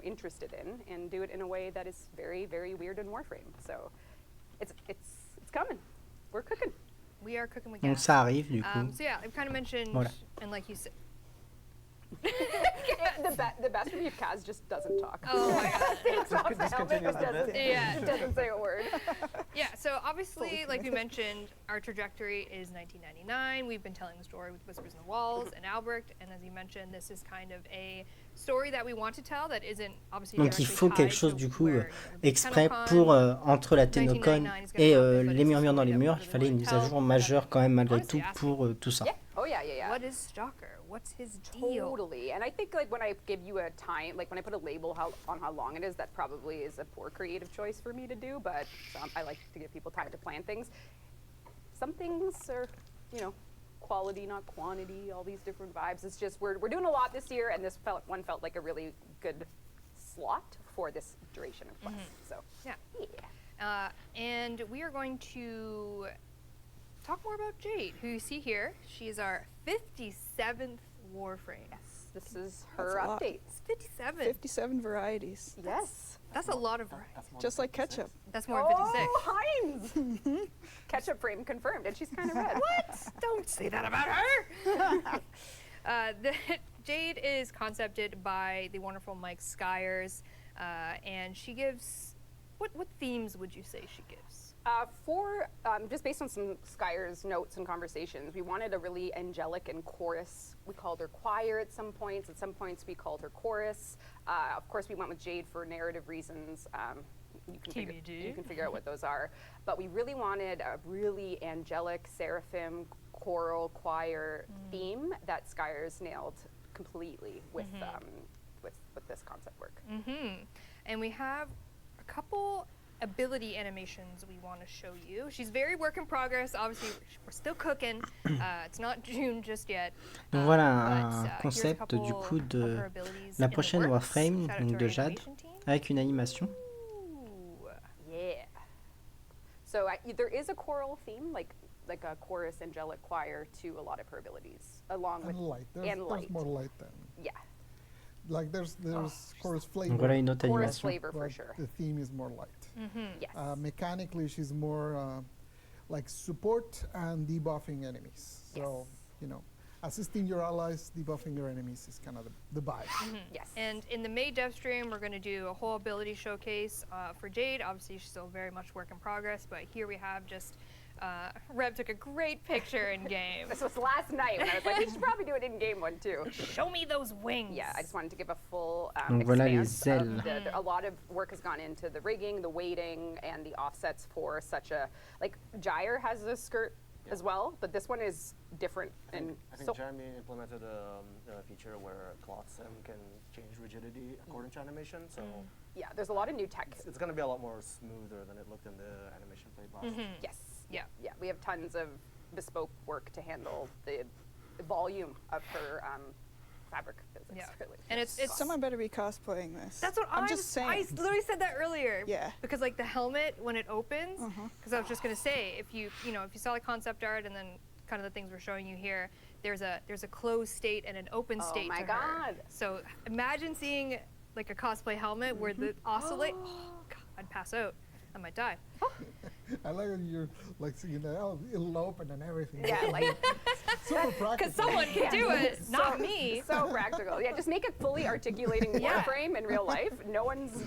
interested in, and do it in a way that is very, very weird in Warframe. So it's coming. We're cooking. We are cooking with Donc gas. ça arrive du coup. So yeah, I've kind of mentioned, Voilà. and like you said, The best review of Kaz just doesn't talk. oh my god. Takes off the helmet, Discontinues the doesn't- bit. Yeah. doesn't say a word. Yeah, so obviously, like we mentioned, our trajectory is 1999. We've been telling the story with Whispers in the Walls and Albrecht, and as you mentioned, this is kind of a story that we want to tell that isn't obviously Donc il directly faut tied quelque chose to du coup where, the exprès TennoCon, pour entre la Ténocon 1999 is gonna et happen, but les it's a murmures dans story les that we murs, really il fallait une wanna mise à tell, jour that majeure quand même malgré honestly tout ask pour tout ça. Yeah. Oh yeah. What is Stalker? What's his deal? Totally. And I think like when I give you a time, like when I put a label on how long it is, that probably is a poor creative choice for me to do. But I like to give people time to plan things. Some things are, quality, not quantity. All these different vibes. It's just we're doing a lot this year, and this one felt like a really good slot for this duration of quest. So Yeah. And we are going to talk more about Jade, who you see here. She is our 57th Warframe. yes, this is her That's a lot. update. It's 57. 57 varieties. Yes. That's a lot of variety. Just like ketchup. That's more than 56. Oh, Heinz! Ketchup frame confirmed, and she's kind of red. What? Don't say that about her. Jade is concepted by the wonderful Mike Skyers, and she gives. What themes would you say she gives? For just based on some Skyer's notes and conversations, we wanted a really angelic and chorus. We called her choir at some points. At some points, we called her chorus. Of course, we went with Jade for narrative reasons. You can figure out what those are. But we really wanted a really angelic seraphim choral choir theme that Skyers nailed completely with this concept work. And we have a couple ability animations we want to show you. She's very work in progress. Obviously, we're still cooking. It's not June just yet. Donc voilà but, un here's a concept couple du coup of de her abilities la in the prochaine works. Warframe, Shout out donc to de our Jade, animation team. avec une animation. Ooh. Yeah. So there is a choral theme, like a chorus angelic choir to a lot of her abilities, along with And light. There's light. more light than. Yeah, Like there's chorus flavor. Donc voilà une autre chorus animation. flavor for but sure. The theme is more light. Yes. Mechanically, she's more like support and debuffing enemies. So, assisting your allies, debuffing your enemies is kind of the vibe. Yes. And in the May Devstream, we're going to do a whole ability showcase for Jade. Obviously, she's still very much work in progress, but here we have just Reb took a great picture in game. This was last night when I was like, we should probably do an in-game one too. Show me those wings. Yeah, I just wanted to give a full Donc voilà les expanse of ailes. a lot of work has gone into the rigging, the weighting, and the offsets for such a, like Gyre has a skirt as well, but this one is different. And I think so Jeremy implemented a feature where cloth sim can change rigidity according to animation, so yeah, there's a lot of new tech. it's going to be a lot more smoother than it looked in the animation played last. Yes. Yeah. Yeah, we have tons of bespoke work to handle the volume of her fabric physics. Yeah. Really. And it's Someone better be cosplaying this. That's what I'm just saying. I literally said that earlier. Yeah. Because like the helmet when it opens, because I was just gonna say if you saw the concept art and then kind of the things we're showing you here, there's a closed state and an open Oh state my to her. God. So imagine seeing like a cosplay helmet where the oscillate. Oh God, I'd pass out. I might die. I like when you're like singing that, oh, it'll open and everything. Yeah, like Super practical. Because someone can do it, not me. so practical. Yeah, just make it fully articulating Yeah. Warframe in real life. No one's.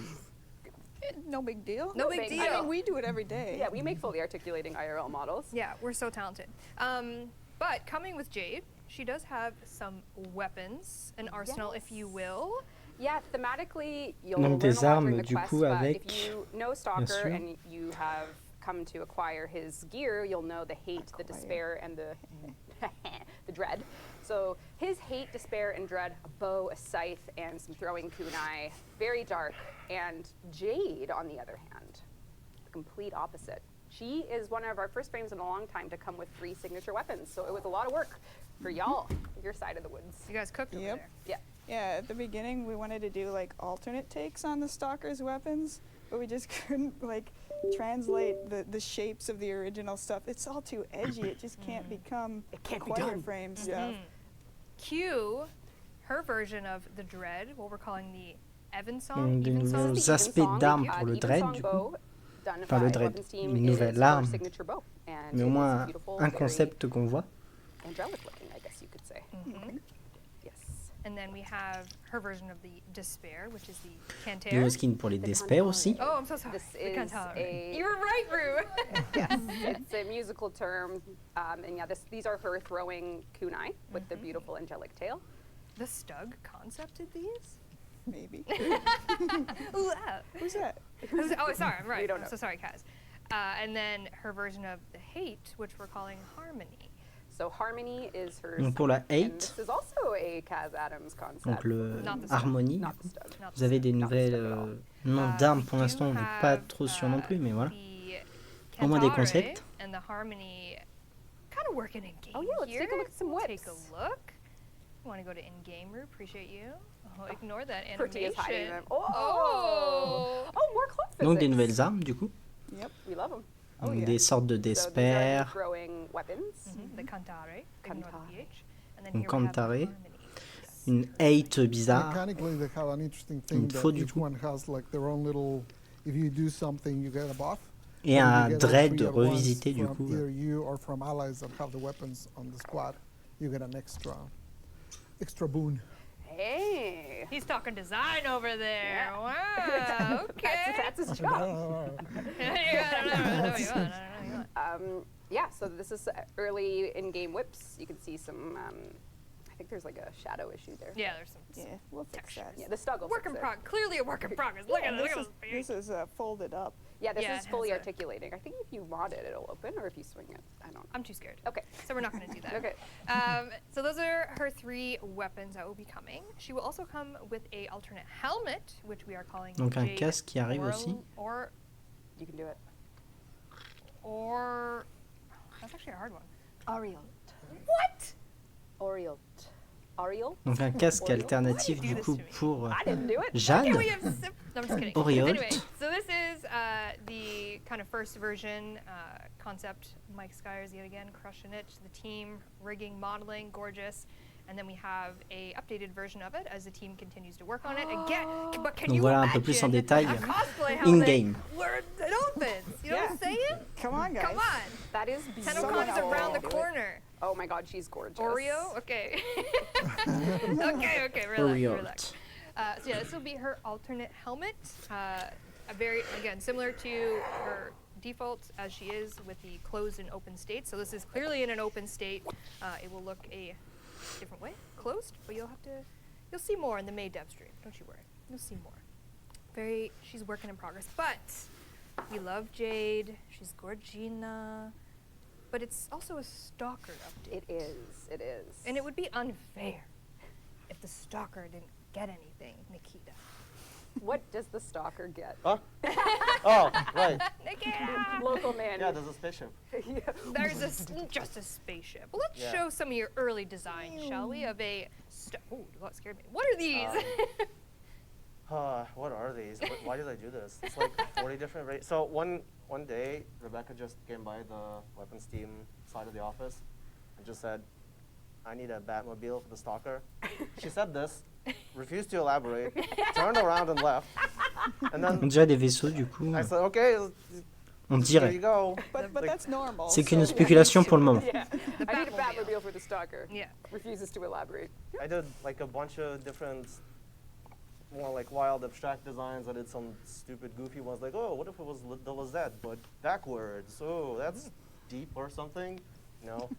No big deal. No big deal. I mean, we do it every day. Yeah, we make fully articulating IRL models. Yeah, we're so talented. But coming with Jade, she does have some weapons, an arsenal, if you will. Yeah, thematically, you'll Donc learn des a lot armes, during the du quest, coup, but avec, if you know bien Stalker sûr. and you have come to acquire his gear, you'll know the hate, the despair, and the the dread. So his hate, despair, and dread, a bow, a scythe, and some throwing kunai, very dark. And Jade, on the other hand, the complete opposite. She is one of our first frames in a long time to come with 3 signature weapons. So it was a lot of work for y'all, your side of the woods. You guys cooked over Yep. there. Yeah. Yeah, at the beginning we wanted to do like alternate takes on the Stalker's weapons, but we just couldn't like translate the shapes of the original stuff. It's all too edgy. It just can't become It can't be choir done. frame stuff. Q, her version of the dread, what we're calling the Evensong. Des Evensong. nouveaux This is the aspects Evensong, d'armes the pour le dread, Evensong du coup. bow done Enfin, le by dread, Weapons Team une is nouvelle her arme. signature bow. And Mais it au is moins beautiful, un very concept qu'on voit. angelic looking, I guess you could say. Mhm. Yes. And then we have her version of the Despair, which is the Canter. Nouveau skin pour les Despair aussi. Oh, I'm so sorry. This The is Cantar. a- You were right, Rue. Yes, it's a musical term, and yeah, these are her throwing kunai with the beautiful angelic tail. The Stug concepted these? Maybe. Ooh, ah. Who's that? Oh, sorry, I'm right. don't I'm know. so sorry, Kaz. And then her version of the Hate, which we're calling Harmony. So Harmony is her. Donc pour la and Hate, this is also a Kaz Adams concept. donc le Not the Harmonie, Not du the coup. Stug. Not Vous avez des Not the nouvelles Stug at all. noms d'armes We pour do l'instant, on n'est pas have, trop sûr non plus, mais voilà. the Au moins des Cantare concepts. And the Harmony kind of working in game Oh, yeah, let's here. take a look at some We'll Take whips. a look. Want to go to in-game, Rue? Appreciate you. Oh, ignore that Pretty is hiding animation. them. Oh! Oh! Oh, more cloth physics. Donc des nouvelles armes, du coup. Yep. We love them. Oh, Donc yeah. des sortes de So these are Despair. the throwing weapons. The Cantare. Ignore Cantare. the PH. And then Un here we have the Cantare. Harmony. Une Hate bizarre. Mechanically, they have an interesting Une thing that faux, du each coup. one has like their own little. If you do something, you get a buff. Et Or you un get all dread three at once revisité, du from coup. Either you or from allies that have the weapons on the squad, you get an extra boon. Hey! He's talking design over there. Yeah. Wow. Okay. That's his job. Yeah, so this is early in-game whips. You can see some, I think there's like a shadow issue there. Yeah, there's some Yeah, we'll fix that. Yeah, the Stug will work fix in it. progress. Clearly a work in progress. Look at it. Look at This is folded up. Yeah, this Yeah, is it fully has a- articulating. I think if you mod it, it'll open, or if you swing it, I don't know. I'm too scared. Okay. So we're not going to do that. Okay. So those are her 3 weapons that will be coming. She will also come with a alternate helmet, which we are calling Donc un Jade casque qui arrive Oral- aussi. You can do it. Or that's actually a hard one. Ariel. What? Ariel. Ariel? Donc un casque Oriole. alternatif, Why do du you do coup, this to me? pour I didn't do it. Jeanne. Can we have no, I'm just kidding. Oriole. Anyway, so this is the kind of first version concept. Mike Skyers yet again crushing it. The team rigging, modeling, gorgeous. And then we have a updated version of it as the team continues to work on it. Again, but can Donc you voilà un imagine peu plus en détail a cosplay helmet in-game. where it opens? You know what I'm saying? Come on, guys. Come on. That is TennoCon is beautiful. around the corner. Oh my god, she's gorgeous. Oreo? Okay. okay, relax, Oreo. relax. So yeah, this will be her alternate helmet. A very, again, similar to her default as she is with the closed and open state. So this is clearly in an open state. It will look a different way, closed, but you'll see more in the May Devstream. Don't you worry, you'll see more. She's working in progress, but we love Jade. She's Gorgina. But it's also a stalker update. It is. And it would be unfair if the stalker didn't get anything, Nikita. What does the stalker get? Huh? Oh, right. Nikita! Local man. Yeah, there's a spaceship. There's just a spaceship. Well, let's Yeah. show some of your early designs, shall we? Of a oh, that scared me. What are these? What are these? Why did I do this? It's like 40 different So one day, Rebecca just came by the weapons team side of the office and just said, I need a Batmobile for the stalker. She said this, refused to elaborate, turned around and left. And On then dirait des vaisseaux, du coup. I said, okay, On here you dirait. go. But Like- that's normal. C'est so qu'une we spéculation pour le moment. Yeah. The I need a Batmobile. Batmobile for the stalker. Yeah. Refuses to elaborate. I did like a bunch of different, more like wild abstract designs. I did some stupid goofy ones like, oh, what if it was the Lizette, but backwards? Oh, that's deep or something. No.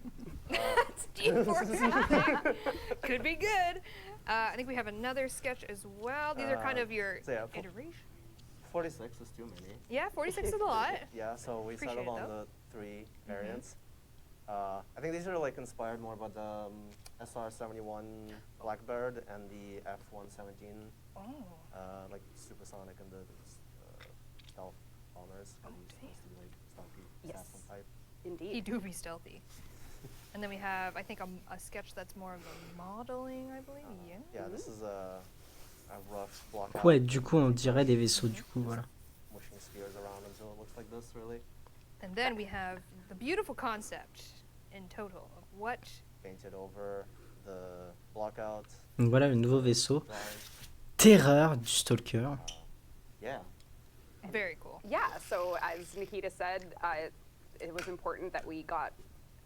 Could be good. I think we have another sketch as well. These are kind of your so yeah, iteration. 46 is too many. Yeah, 46 is a lot. Yeah, so we Appreciate settled it, on though. the 3 variants. I think these are like inspired more by the SR-71 Blackbird and the F-117, Oh. like supersonic and the stealth bombers. Oh, These damn. supposed to be like stealthy Yes. assassin type. He Indeed. do be stealthy. And then we have, I think, a sketch that's more of a modeling, I believe. Yeah. Yeah, this is a rough block out. Ouais, du coup, on dirait des vaisseaux, du coup, voilà. Mushing spheres around until it looks like this, really. And then we have the beautiful concept in total of what Painted over the block out. Donc voilà le nouveau vaisseau. drawing. terreur du stalker. Yeah. Very cool. Yeah, so as Nikita said, it was important that we got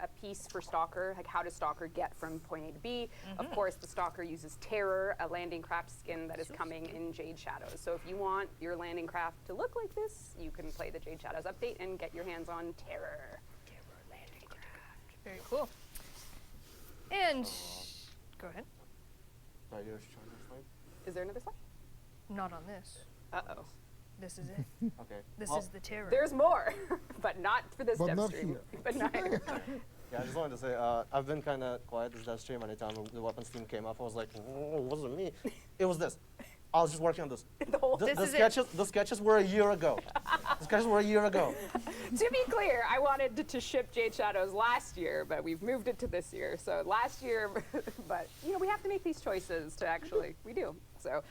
a piece for Stalker, like how does Stalker get from point A to B. Of course, the Stalker uses Terror, a landing craft skin that is coming in Jade Shadows. So if you want your landing craft to look like this, you can play the Jade Shadows update and get your hands on Terror. Terror landing craft. Very cool. And go ahead. Sorry, you're trying to explain? Is there another slide? Not on this. Uh-oh. This is it. Okay. This Well, is the terror. There's more, but not for this But dev not stream. here. But not here. Yeah, I just wanted to say, I've been kind of quiet this dev stream. Anytime the weapons team came up, I was like, oh, it wasn't me. It was this. I was just working on this. The whole This is it. The sketches were a year ago. The sketches were a year ago. To be clear, I wanted to ship Jade Shadows last year, but we've moved it to this year. So last year, but you know, we have to make these choices to actually, we do. So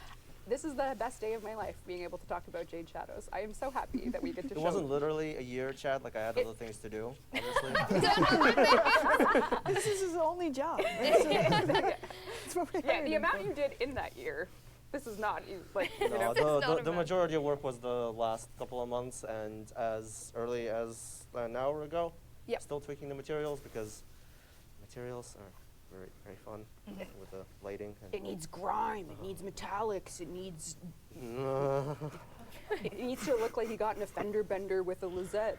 this is the best day of my life, being able to talk about Jade Shadows. I am so happy that we get to It show. wasn't literally a year, Chad. Like I had other things to do, obviously. This is his only job. That's what we Yeah, hired the him amount for. you did in that year, this is not like, you No, know. It's not the about- majority of work was the last couple of months, and as early as an hour ago, Yep. still tweaking the materials because materials are very, very fun with the lighting. It needs grime, it needs metallics, it needs it needs to look like he got in a fender bender with a Lizette.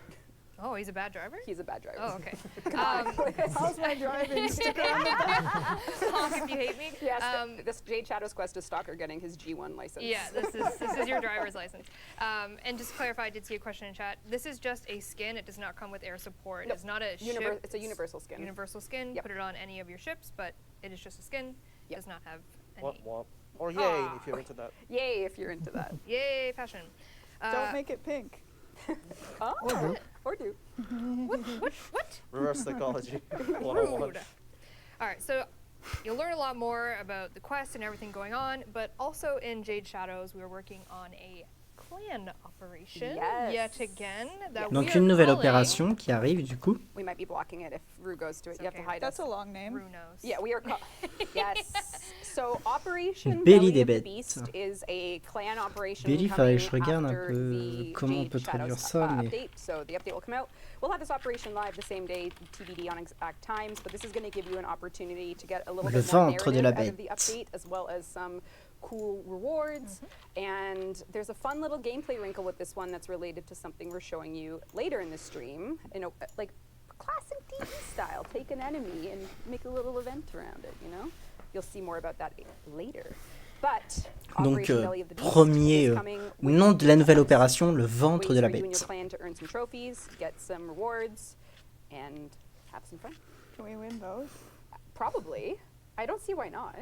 Oh, he's a bad driver? He's a bad driver. Oh, okay. How's my driving? Stick around with that. Honk if you hate me. Yes, this Jade Shadows quest is Stalker getting his G1 license. Yeah, this is your driver's license. And just to clarify, I did see a question in chat. This is just a skin. It does not come with air support. Nope. It's not a ship. It's a universal skin. Universal skin. Yep. Put it on any of your ships, but it is just a skin. Yep. Does not have any. Womp womp. Or yay if you're into that. Yay, if you're into that. Yay, fashion. Don't make it pink. Oh, or do. What? Reverse psychology. 101. Rude. All right, so you'll learn a lot more about the quest and everything going on, but also in Jade Shadows, we're working on a clan operation Yes. yet again. That we Donc are une nouvelle calling opération qui arrive du coup. We might be blocking it if Rue goes to it. You have to okay. hide That's us. a long name. Runos. Yeah, we are. Yes. So Operation Belly Belly des of the Bêtes. Beast is a clan operation Belly, coming faudrait que je regarde un after peu the comment on Jade peut Shadows, traduire ça, mais- update. So the update will come out. We'll have this operation live the same day, TBD on exact times. But this is going to give you an opportunity to get a little Le bit more ventre de la narrative out of the bête. update, as well as some cool rewards. And there's a fun little gameplay wrinkle with this one that's related to something we're showing you later in the stream. In a, like classic D&D style, take an enemy and make a little event around it, you know? You'll see more about that later. But Donc Operation Belly of the Beast premier is coming with nom de la nouvelle opération, le ventre ways de la for you and your bête. clan to earn some trophies, get some rewards, and have some fun. Can we win those? Probably. I don't see why not.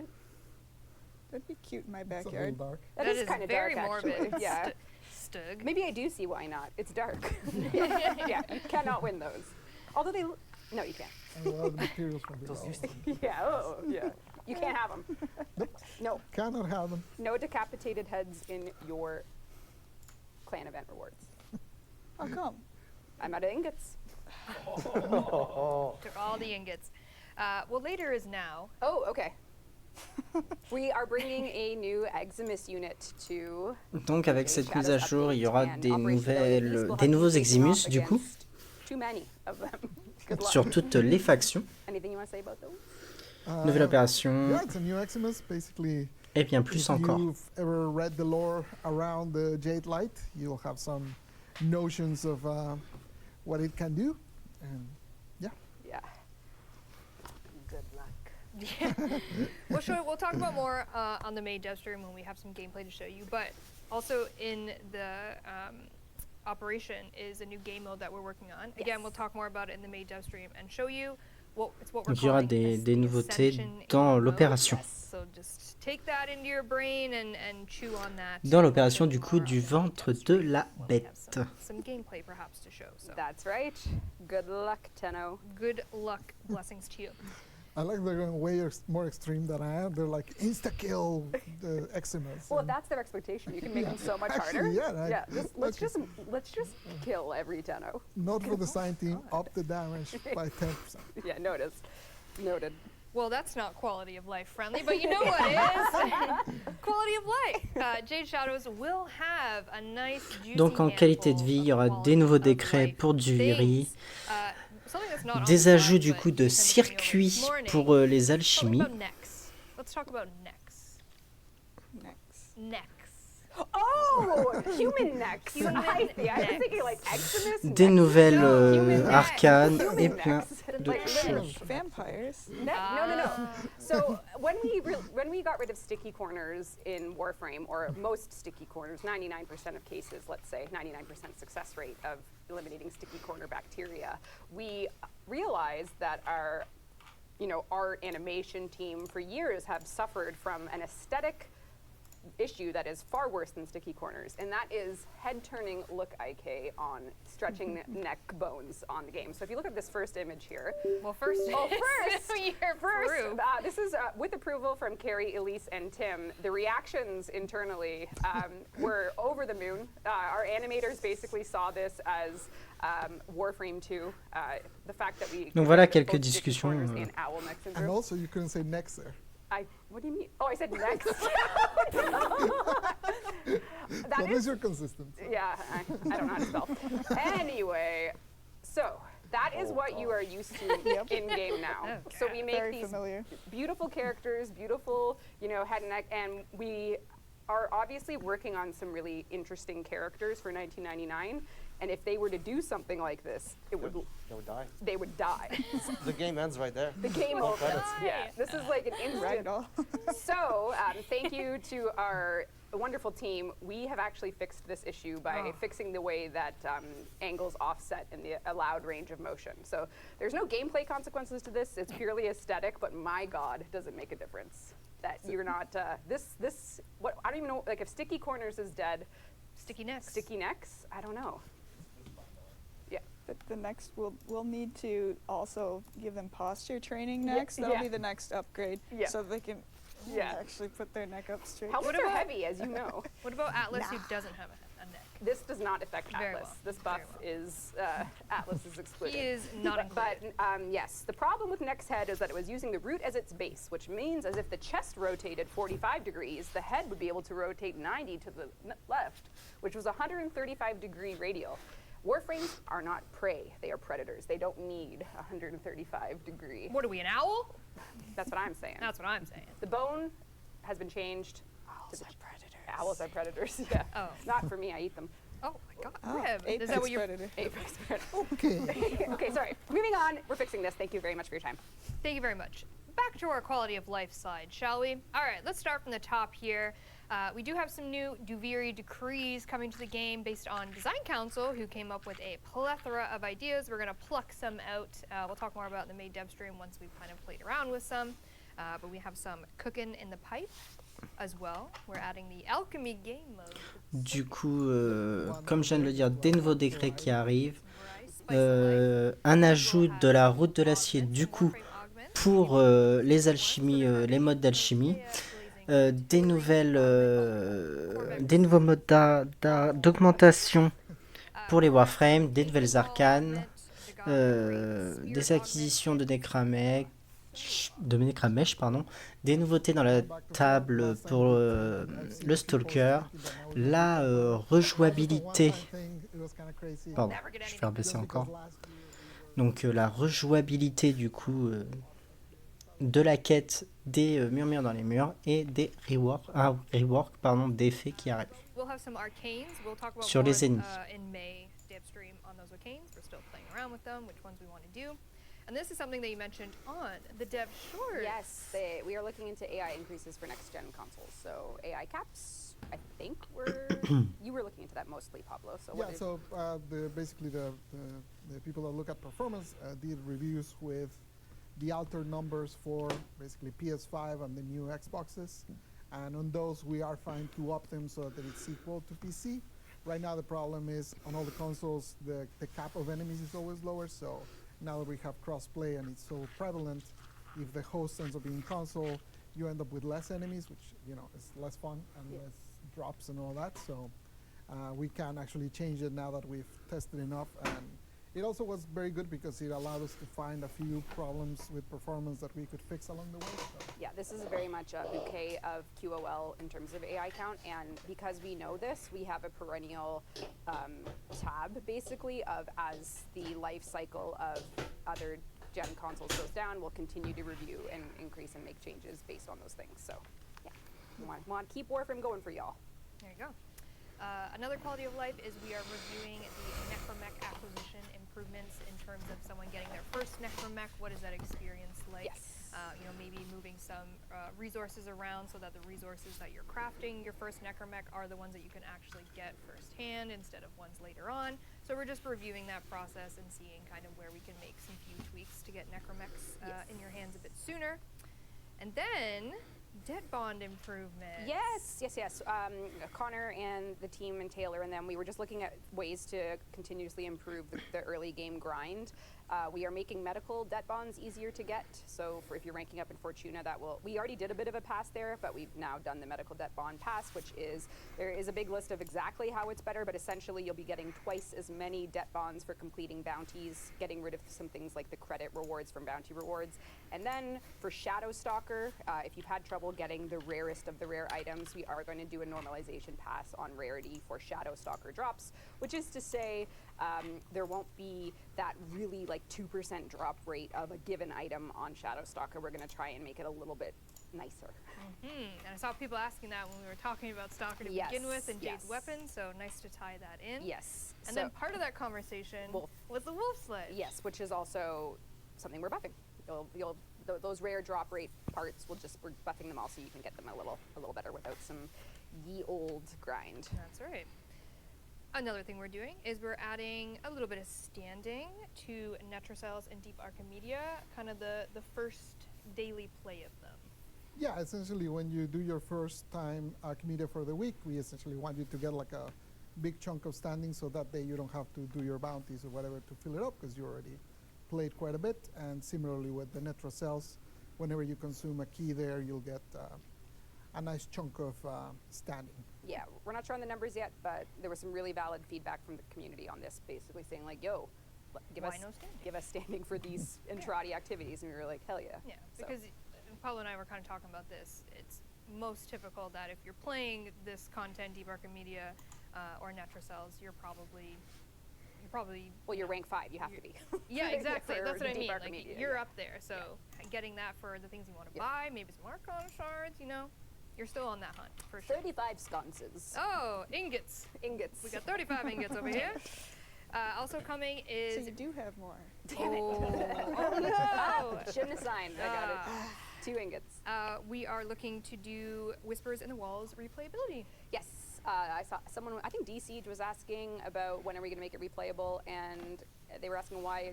That'd be cute in my It's a little backyard. dark. That That is is kind of very dark, morbid. actually. Yeah. Stug. Maybe I do see why not. It's dark. Yeah, you cannot win those. Although they, no, you can't. And a lot of the materials from Those below. used to Yeah, oh, yeah. You can't have them. No, Cannot have them. no decapitated heads in your clan event rewards. How come? I'm out of ingots. Took all the ingots. Well, later is now. Oh, okay. We are bringing a new Eximus unit to Donc avec Jade cette mise Shadows à jour, il y update, aura and des Operation Belly of the Beast nouvelles, will des have to nouveaux face them Eximus off du coup against too many of them. Good luck. sur toutes les factions. Anything you want to say about those? Nouvelle opération Yeah, it's a new Eximus. Basically, et bien plus if encore. you've ever read the lore around the Jade Light, you'll have some notions of what it can do. And Yeah. Good luck. We'll talk about more on the main dev stream when we have some gameplay to show you. But also in the operation is a new game mode that we're working on. Again, we'll talk more about it in the main dev stream and show you what we're Donc il y aura calling des nouveautés Ascension dans mode. l'opération. So just take that into your brain and chew on that. Dans l'opération du Tomorrow coup du in the ventre dev de stream la when we have bête. some gameplay perhaps to show. So That's right. Good luck, Tenno. good luck, blessings to you. I like they're going way more extreme than I am. They're like insta-kill the Eximus. Well, and that's their expectation. You can make them so much Actually, harder. yeah, Let's okay. just kill every Tenno. Not for the sign team, up the damage by 10%. Yeah, noted. Well, that's not quality of life friendly, but you know what is? Quality of life. Jade Shadows will have a nice juicy Donc en qualité de vie, il y aura des nouveaux décrets pour Duviri, des ajouts du coup de circuits pour les alchimies. Let's talk about necks. Necks. Oh, human necks. I was thinking like Eximus Des necks. nouvelles Human necks. arcanes Human et necks. plein de Like choses. Vampires. No. So when we got rid of sticky corners in Warframe, or most sticky corners, 99% of cases, let's say 99% success rate of eliminating sticky corner bacteria, we realized that our, art animation team for years have suffered from an aesthetic issue that is far worse than sticky corners, and that is head-turning look IK on stretching neck bones on the game. So if you look at this first image here. Well, first, this is with approval from Carrie, Elise, and Tim. The reactions internally were over the moon. Our animators basically saw this as Warframe 2, the fact that we. Donc voilà quelques discussions. And also, you couldn't say next there. What do you mean? Oh, I said next. That is your consistent. Yeah, I don't know how to spell. Anyway, so that is what you are used to in game now. Okay. So we make Very these familiar. beautiful characters, beautiful, head and neck, and we are obviously working on some really interesting characters for 1999. And if they were to do something like this, They would die. they would die. The game ends right there. The game No over. credits. Yeah, this is like an Right instant. at all. So thank you to our wonderful team. We have actually fixed this issue by fixing the way that angles offset in the allowed range of motion. So there's no gameplay consequences to this. It's purely aesthetic, but my God, does it make a difference that you're not, what, I don't even know, like if Sticky Corners is dead. Sticky necks. Sticky necks? I don't know. The next, we'll need to also give them posture training next. That'll be the next upgrade, so they can actually put their neck up straight. Helmets are heavy, as you know. What about Atlas, who doesn't have a neck? This does not affect Very Atlas. well. This buff Very is, Atlas is excluded. He is not included. But yes, the problem with Neck's head is that it was using the root as its base, which means as if the chest rotated 45 degrees, the head would be able to rotate 90 to the left, which was 135-degree radial. Warframes are not prey, they are predators. They don't need 135-degree. What are we, an owl? That's what I'm saying. That's what I'm saying. The bone has been changed. Owls are predators. Owls are predators, yeah. Oh. Not for me, I eat them. Oh my God. Rib. Is Apex that what you're? predator. Apex predator. Okay. Okay, sorry. Moving on, we're fixing this. Thank you very much for your time. Thank you very much. Back to our quality of life side, shall we? All right, let's start from the top here. We do have some new Duviri decrees coming to the game based on Design Council, who came up with a plethora of ideas. We're going to pluck some out. We'll talk more about in the May Devstream once we've kind of played around with some. But we have some cooking in the pipe as well. We're adding the alchemy game mode. Du coup, comme je viens de le dire, des nouveaux décrets qui arrivent. Un ajout de la route de l'acier du coup pour les alchimies, les modes d'alchimie. Des nouveaux modes d'augmentation pour les Warframe, des nouvelles arcanes, des acquisitions de Necramech, des nouveautés dans la table pour le Stalker, la rejouabilité, pardon, je vais faire baisser encore, donc la rejouabilité du coup de la quête des murmures dans les murs et des rework d'effets qui arrivent sur les ennemis. And this is something that you mentioned on the dev short. Yes, we are looking into AI increases for next-gen consoles. So AI caps, I think you were looking into that mostly, Pablo. So Yeah, so basically the people that look at performance did reviews with the altered numbers for basically PS5 and the new Xboxes. And on those, we are trying to up them so that it's equal to PC. Right now, the problem is on all the consoles, the cap of enemies is always lower. So now that we have cross-play and it's so prevalent, if the host ends up being console, you end up with less enemies, which is less fun and less drops and all that. So we can actually change it now that we've tested enough, and It also was very good because it allowed us to find a few problems with performance that we could fix along the way. So. Yeah, this is very much a bouquet of QOL in terms of AI count, and because we know this, we have a perennial tab, basically, of as the life cycle of other gen consoles goes down, we'll continue to review and increase and make changes based on those things. So, yeah, we want to keep Warframe going for y'all. There you go. Another quality of life is we are reviewing the Necromech acquisition improvements in terms of someone getting their first Necromech. What is that experience like? Yes. Maybe moving some resources around so that the resources that you're crafting your first Necromech are the ones that you can actually get firsthand instead of ones later on. So we're just reviewing that process and seeing kind of where we can make some few tweaks to get Necromechs in your hands a bit sooner. And then debt bond improvement. Yes. Connor and the team and Taylor and them, we were just looking at ways to continuously improve the early game grind. We are making medical debt bonds easier to get. So if you're ranking up in Fortuna, we already did a bit of a pass there, but we've now done the medical debt bond pass, which is, there is a big list of exactly how it's better, but essentially you'll be getting twice as many debt bonds for completing bounties, getting rid of some things like the credit rewards from bounty rewards. And then for Shadow Stalker, if you've had trouble getting the rarest of the rare items, we are going to do a normalization pass on rarity for Shadow Stalker drops, which is to say there won't be that really like 2% drop rate of a given item on Shadow Stalker. We're going to try and make it a little bit nicer. And I saw people asking that when we were talking about Stalker to begin with and Jade's weapon, so nice to tie that in. Yes. And then part of that conversation was the Wolf Sledge. Yes, which is also something we're buffing. Those rare drop rate parts, we're buffing them all so you can get them a little better without some ye old grind. That's right. Another thing we're doing is we're adding a little bit of standing to Netrocells and Deep Archimedia, kind of the first daily play of them. Yeah, essentially when you do your first time Archimedia for the week, we essentially want you to get like a big chunk of standing so that day you don't have to do your bounties or whatever to fill it up because you already played quite a bit. And similarly with the Netrocells, whenever you consume a key there, you'll get a nice chunk of standing. Yeah, we're not sure on the numbers yet, but there was some really valid feedback from the community on this, basically saying like, yo, give us standing for these Intrati activities. And we were like, hell yeah. Yeah, because Paulo and I were kind of talking about this. It's most typical that if you're playing this content, Deep Archimedia or Netrocells, you're probably well, you're rank 5, you have to be. Yeah, exactly. That's what I mean. Like, Archimedia, you're up there, so getting that for the things you want to buy, maybe some Archon shards, you're still on that hunt for sure. 35 sconces. Oh, ingots. Ingots. We got 35 ingots over here. Also coming is. So you do have more. Damn it. Oh no! Shouldn't have signed. I got it. 2 ingots. We are looking to do Whispers in the Walls replayability. Yes. I saw someone, I think D-Siege was asking about when are we going to make it replayable, and they were asking why,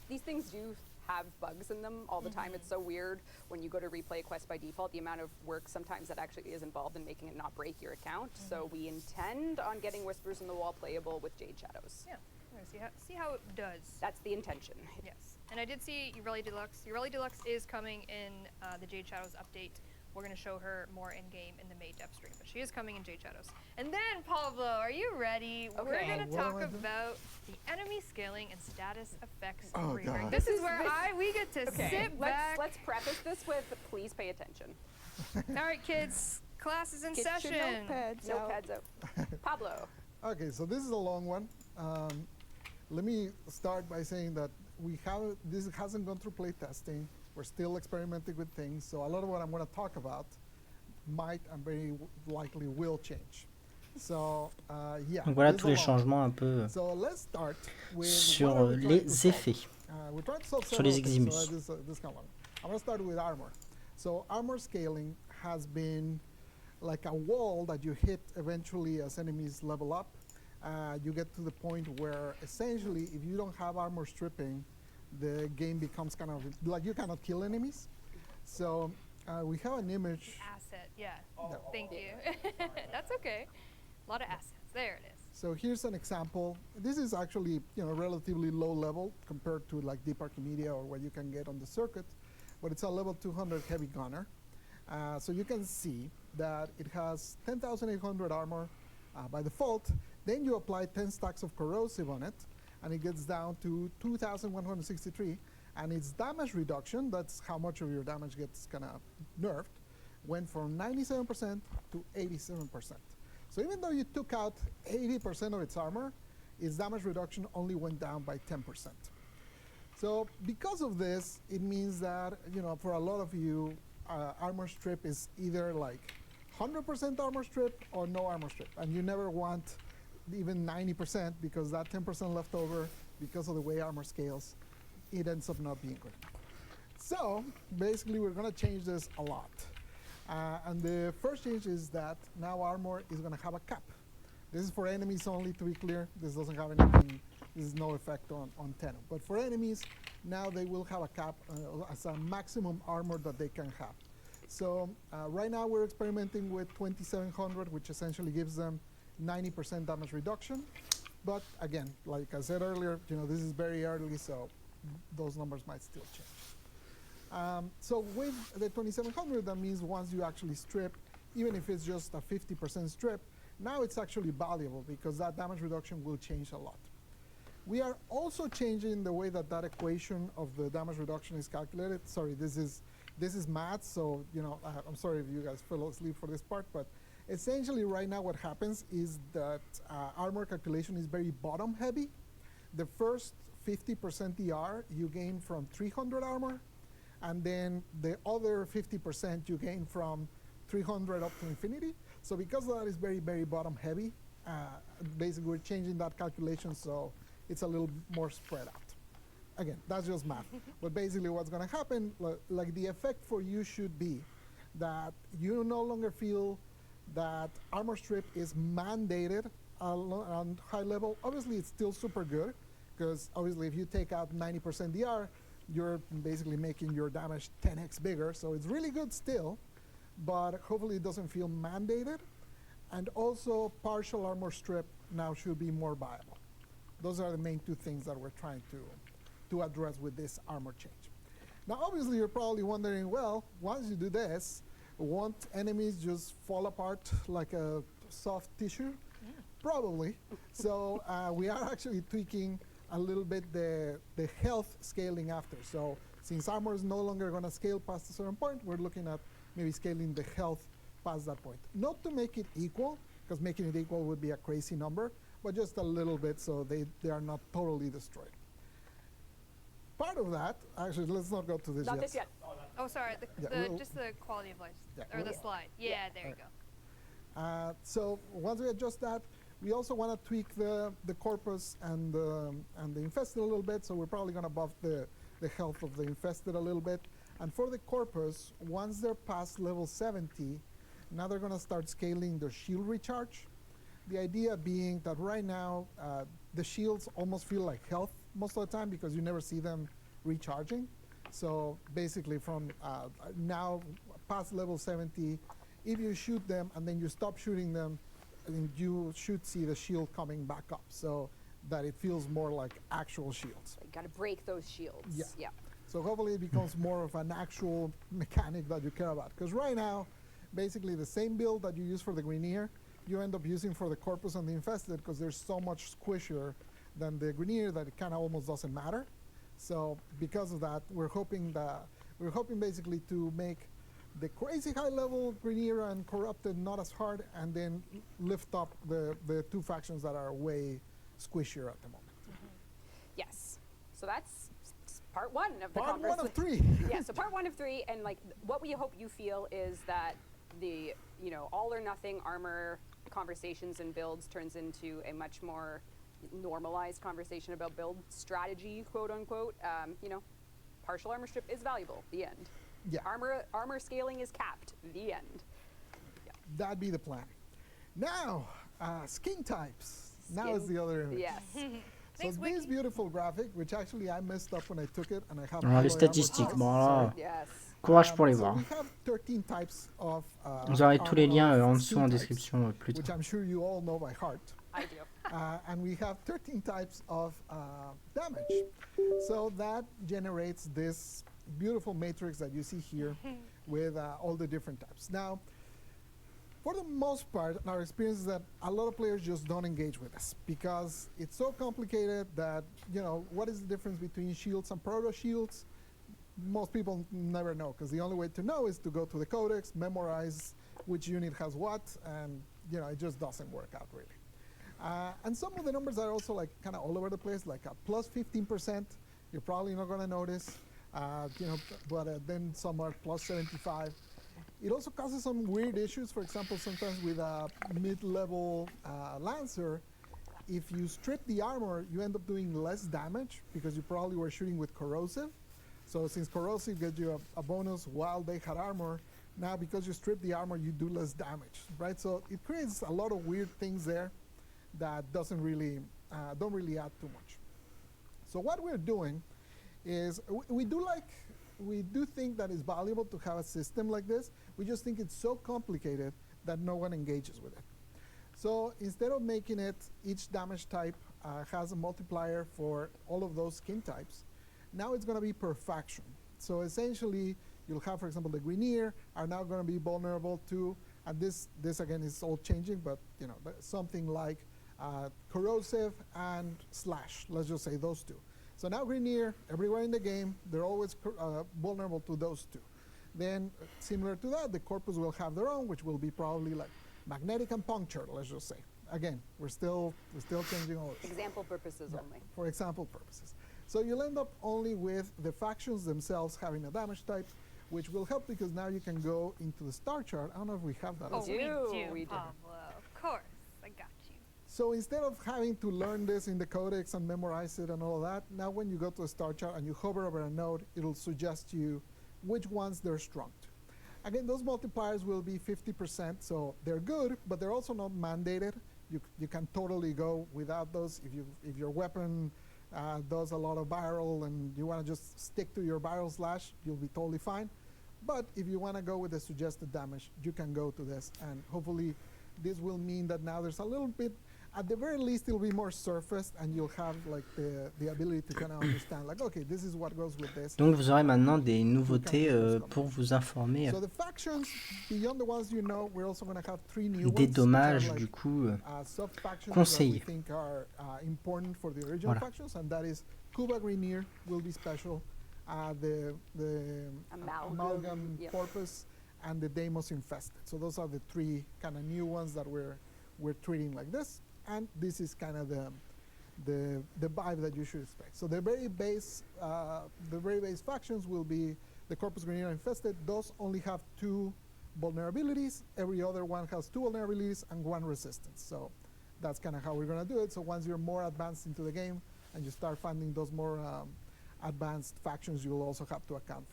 these things do have bugs in them all the time. It's so weird when you go to replay a quest by default, the amount of work sometimes that actually is involved in making it not break your account. So we intend on getting Whispers in the Wall playable with Jade Shadows. Yeah, we're gonna see how it does. That's the intention. Yes, and I did see Avril Deluxe. Avril Deluxe is coming in the Jade Shadows update. We're going to show her more in-game in the May Devstream, but she is coming in Jade Shadows. And then, Pablo, are you ready? Okay. We're going to talk about the enemy scaling and status effects. Oh, God. This is where we get to sit back. Let's preface this with, please pay attention. All right, kids, class is in Get session. your notepads out. Notepads out. Pablo. Okay, so this is a long one. Let me start by saying that this hasn't gone through play testing. We're still experimenting with things, so a lot of what I'm going to talk about might and very likely will change. So, yeah. Donc voilà tous les changements un peu So let's start with sur les effets, sur les eximus. I'm going to start with armor. So armor scaling has been like a wall that you hit eventually as enemies level up. You get to the point where essentially if you don't have armor stripping, the game becomes kind of like you cannot kill enemies. So we have an image. Asset, yeah. Thank you. That's okay. A lot of assets. There it is. So here's an example. This is actually relatively low level compared to like Deep Archimedia or what you can get on the circuit, but it's a level 200 heavy gunner. So you can see that it has 10,800 armor by default. Then you apply 10 stacks of corrosive on it, and it gets down to 2,163. And its damage reduction, that's how much of your damage gets kind of nerfed, went from 97% to 87%. So even though you took out 80% of its armor, its damage reduction only went down by 10%. So because of this, it means that, you know, for a lot of you, armor strip is either like 100% armor strip or no armor strip. And you never want even 90% because that 10% left over, because of the way armor scales, it ends up not being good. So basically, we're going to change this a lot. And the first change is that now armor is going to have a cap. This is for enemies only, to be clear. This doesn't have anything, this is no effect on Tenno. But for enemies, now they will have a cap as a maximum armor that they can have. So right now we're experimenting with 2700, which essentially gives them 90% damage reduction. But again, like I said earlier, you know, this is very early, so those numbers might still change. So with the 2700, that means once you actually strip, even if it's just a 50% strip, now it's actually valuable because that damage reduction will change a lot. We are also changing the way that that equation of the damage reduction is calculated. Sorry, this is math, so you know, I'm sorry if you guys fell asleep for this part, but essentially right now what happens is that armor calculation is very bottom heavy. The first 50% DR you gain from 300 armor, and then the other 50% you gain from 300 up to infinity. So because that is very, very bottom heavy, basically we're changing that calculation so it's a little more spread out. Again, that's just math. But basically what's going to happen, like the effect for you should be that you no longer feel that armor strip is mandated on high level. Obviously, it's still super good, because obviously if you take out 90% DR, you're basically making your damage 10x bigger. So it's really good still, but hopefully it doesn't feel mandated. And also partial armor strip now should be more viable. Those are the main two things that we're trying to address with this armor change. Now obviously you're probably wondering, well, once you do this, won't enemies just fall apart like a soft tissue? Yeah. Probably. So we are actually tweaking a little bit the health scaling after. So since armor is no longer going to scale past a certain point, we're looking at maybe scaling the health past that point. Not to make it equal, because making it equal would be a crazy number, but just a little bit so they are not totally destroyed. Part of that, actually, let's not go to this yet. Not this yet. Oh, sorry, just the quality of life, or the slide. Yeah, there you go. So once we adjust that, we also want to tweak the corpus and the infested a little bit, so we're probably going to buff the health of the infested a little bit. And for the corpus, once they're past level 70, now they're going to start scaling their shield recharge. The idea being that right now, the shields almost feel like health most of the time because you never see them recharging. So basically from now past level 70, if you shoot them and then you stop shooting them, you should see the shield coming back up so that it feels more like actual shields. So you got to break those shields. Yeah. So hopefully it becomes more of an actual mechanic that you care about. Because right now, basically the same build that you use for the Grenier, you end up using for the Corpus and the Infested because there's so much squishier than the Grenier that it kind of almost doesn't matter. So because of that, we're hoping basically to make the crazy high level Grenier and Corrupted not as hard, and then lift up the two factions that are way squishier at the moment. Mm-hmm. Yes. So that's part one of the conversation. Part 1 of 3. Yeah, so part 1 of 3, and like what we hope you feel is that the all or nothing armor conversations and builds turns into a much more normalized conversation about build strategy, quote unquote. Partial armor strip is valuable. The end. Yeah. Armor scaling is capped. The end. Yeah. That'd be the plan. Now, skin types. Now is the other image. Yes. So this beautiful graphic, which actually I messed up when I took it, and I have les statistiques, bon là, Yes. courage pour les voir. We have 13 types of, Vous aurez tous les liens en dessous en description plus which tard. I'm sure you all know by heart. I do. And we have 13 types of damage. So that generates this beautiful matrix that you see here with all the different types. Now, For the most part, our experience is that a lot of players just don't engage with us because it's so complicated that, what is the difference between shields and proto shields? Most people never know because the only way to know is to go to the codex, memorize which unit has what, and it just doesn't work out really. And some of the numbers are also like kind of all over the place, like a plus 15%. You're probably not going to notice, but then some are plus 75. It also causes some weird issues. For example, sometimes with a mid-level Lancer, if you strip the armor, you end up doing less damage because you probably were shooting with corrosive. So since corrosive gives you a bonus while they had armor, now because you strip the armor, you do less damage, right? So it creates a lot of weird things there that don't really add too much. So what we're doing is we do think that it's valuable to have a system like this. We just think it's so complicated that no one engages with it. So instead of making it each damage type has a multiplier for all of those skin types, now it's going to be per faction. So essentially, you'll have, for example, the Grenier are now going to be vulnerable to, and this again is all changing, but something like corrosive and slash. Let's just say those two. So now Grenier, everywhere in the game, they're always vulnerable to those two. Then, similar to that, the Corpus will have their own, which will be probably like magnetic and puncture, let's just say. Again, we're still changing all this. Example purposes only. For example purposes. So you'll end up only with the factions themselves having a damage type, which will help because now you can go into the star chart. I don't know if we have that. Oh, We do. Pablo. Of course. I got you. So instead of having to learn this in the codex and memorize it and all of that, now when you go to a star chart and you hover over a node, it'll suggest you which ones they're strong to. Again, those multipliers will be 50%, so they're good, but they're also not mandated. You can totally go without those. If your weapon does a lot of viral and you want to just stick to your viral slash, you'll be totally fine. But if you want to go with the suggested damage, you can go to this, and hopefully this will mean that now there's a little bit, at the very least, it'll be more surfaced, and you'll have like the ability to kind of understand, like, okay, this is what goes with this. Donc vous aurez maintenant des nouveautés pour vous informer So the factions, beyond the ones you know, we're also going to have 3 new des ones, dommages which are du like, coup sub-factions conseillés. that we think are important for the original Voilà. factions, and that is Cuba Grenier will be special, the Amalgam yep. Corpus, and the Deimos Infested. So those are the 3 kind of new ones that we're treating like this, and this is kind of the vibe that you should expect. So the very base factions will be the Corpus Grenier Infested. Those only have 2 vulnerabilities. Every other one has 2 vulnerabilities and 1 resistance. So that's kind of how we're going to do it. So once you're more advanced into the game and you start finding those more advanced factions, you'll also have to account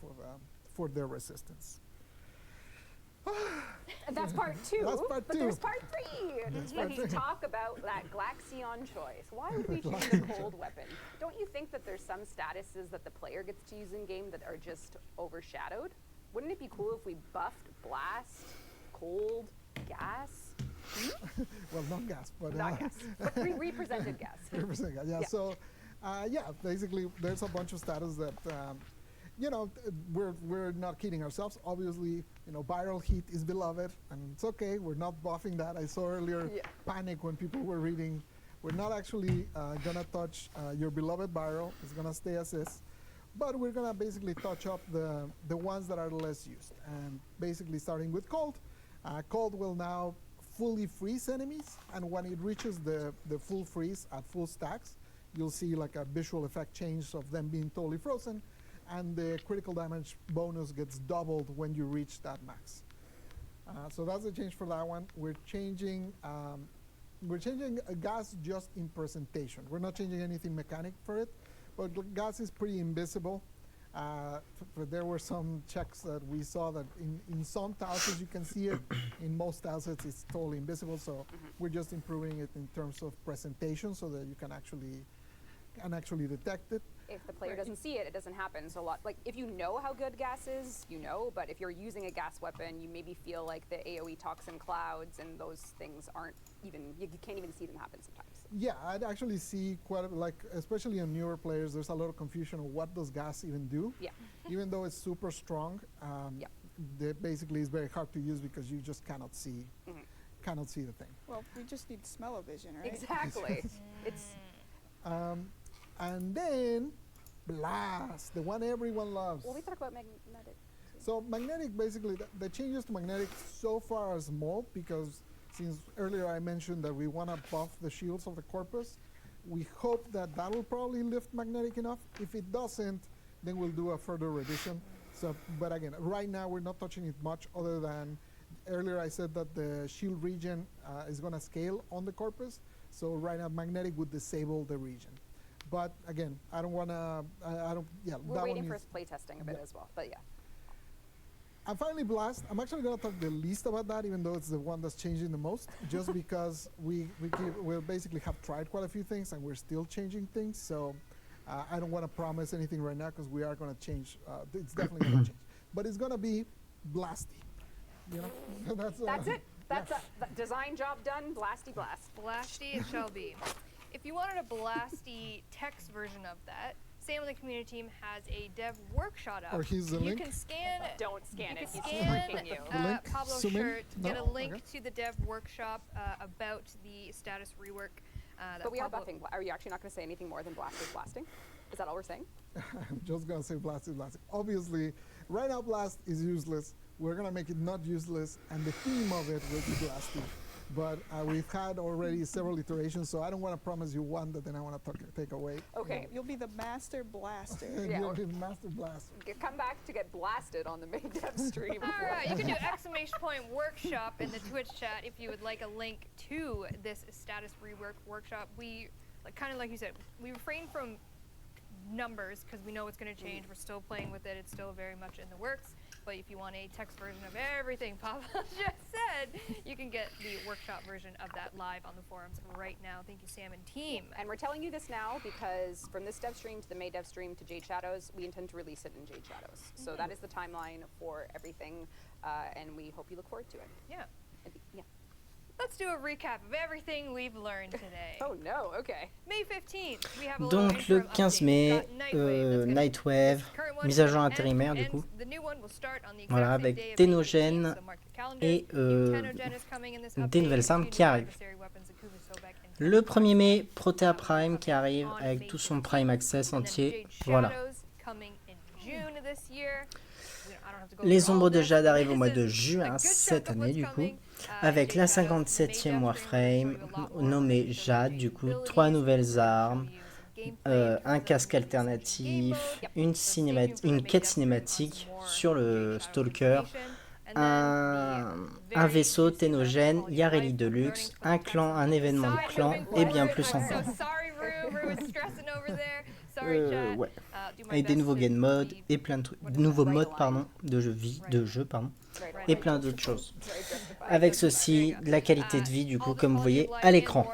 for their resistance. That's part 2. That's part but 2. there's part 3. Let's talk about that Glaxion choice. Why would we choose the cold weapon? Don't you think that there's some statuses that the player gets to use in game that are just overshadowed? Wouldn't it be cool if we buffed blast, cold, gas? Well, not gas, but Not gas, but represented gas. represented gas. Yeah. Yeah. So, basically, there's a bunch of status that. We're not kidding ourselves. Obviously, viral heat is beloved, and it's okay. We're not buffing that. I saw earlier panic when people were reading. We're not actually gonna touch your beloved viral. It's gonna stay as is, but we're gonna basically touch up the ones that are less used. And basically, starting with cold. Cold will now fully freeze enemies, and when it reaches the full freeze at full stacks, you'll see like a visual effect change of them being totally frozen. And the critical damage bonus gets doubled when you reach that max. So that's the change for that one. We're changing gas just in presentation. We're not changing anything mechanic for it, but gas is pretty invisible. There were some checks that we saw that in some houses you can see it. In most houses it's totally invisible. So we're just improving it in terms of presentation so that you can actually detect it. If the player doesn't see it, it doesn't happen. So if you know how good gas is, but if you're using a gas weapon, you maybe feel like the AoE toxin clouds and those things aren't even, you can't even see them happen sometimes. Yeah, I'd actually see especially on newer players, there's a lot of confusion of what does gas even do. Yeah. Even though it's super strong, basically it's very hard to use because you just cannot see cannot see the thing. Well, we just need smell-o-vision, right? Exactly. It's And then blast, the one everyone loves. well, we talk about magnetic. So magnetic, basically, the changes to magnetic so far are small because since earlier I mentioned that we want to buff the shields of the corpus, we hope that that will probably lift magnetic enough. If it doesn't, then we'll do a further revision. So, but again, right now we're not touching it much other than earlier I said that the shield region is going to scale on the corpus. So right now magnetic would disable the region. But again, I don't want to, I don't, yeah. We're waiting for play testing a bit as well, but yeah. And finally, blast. I'm actually going to talk the least about that, even though it's the one that's changing the most, just because we basically have tried quite a few things and we're still changing things. So I don't want to promise anything right now because we are going to change. It's definitely going to change, but it's going to be blasty. You know, That's it. That's a design job done. Blasty blast. Blasty it shall be. If you wanted a blasty text version of that, Sam and the community team has a dev workshop up. Or here's the you link. can scan. Don't scan You it. can He's scan tricking you. The link? Pablo's Zoom in? shirt, get a No? link Okay. to the dev workshop about the status rework. That But we are Pablo- buffing. Are you actually not going to say anything more than blast is blasting? Is that all we're saying? I'm just going to say blast is blasting. Obviously, right now blast is useless. We're going to make it not useless, and the theme of it will be blasty. But we've had already several iterations, so I don't want to promise you one that then I want to take away. Okay. You'll be the master blaster. Yeah. You'll be the master blast. Come back to get blasted on the main dev stream. All right, you can do exclamation point workshop in the Twitch chat if you would like a link to this status rework workshop. We, kind of like you said, we refrain from numbers because we know it's going to change. We're still playing with it. It's still very much in the works. But if you want a text version of everything Pablo just said, you can get the workshop version of that live on the forums right now. Thank you, Sam and team. And we're telling you this now because from this dev stream to the May dev stream to Jade Shadows, we intend to release it in Jade Shadows. So that is the timeline for everything, and we hope you look forward to it. Yeah. Yeah. Let's do a recap of everything we've learned today. Oh no, okay. May 15th, we have a little Donc le interim 15 update. mai, We've got Nightwave, that's gonna- Nightwave, this current one mise à is jour gonna intérimaire end, du coup. and the new one will start on the exact Voilà, same avec day of May Ténogène 15th, so mark your calendar. et New Ténogène is coming in this des update, nouvelles armes two qui new arrivent. adversary weapons, Akuva, Sobek, and Le Tempo 1er mai, Force. Protea Prime qui arrive On avec May tout son 15th. Prime Access And then entier. Jade Voilà. Shadows coming in June this year. I don't have to go Les through all ombres de this. Jade arrivent au This mois is de a juin good cette chunk of année what's du coup, coming. avec la Jade Shadows, 57e May Warframe, Devstream will show you a lot more, nommée show you Jade the du coup, abilities, 3 show nouvelles you armes, some gameplay in terms un of casque the game alternatif, mode. une, So stay tuned for the une May quête Devstream on some cinématique more sur le Jade Shadows Stalker, information. And then the un very vaisseau juicy Ténogène, Quality of Yareli Life, Deluxe, learning to un put clan, un text événement de aside clan moving et bien forward. plus I'm encore. so sorry, Rue. Rue is stressing over there. Sorry, chat. Ouais. Do my Et des best nouveaux to game modes be et plein de trucs, what is de nouveaux Right modes aligned. pardon, de jeu pardon, Right, et right. plein d'autres choses. Very justified. Avec ceci, de la qualité de vie du coup comme vous voyez à l'écran.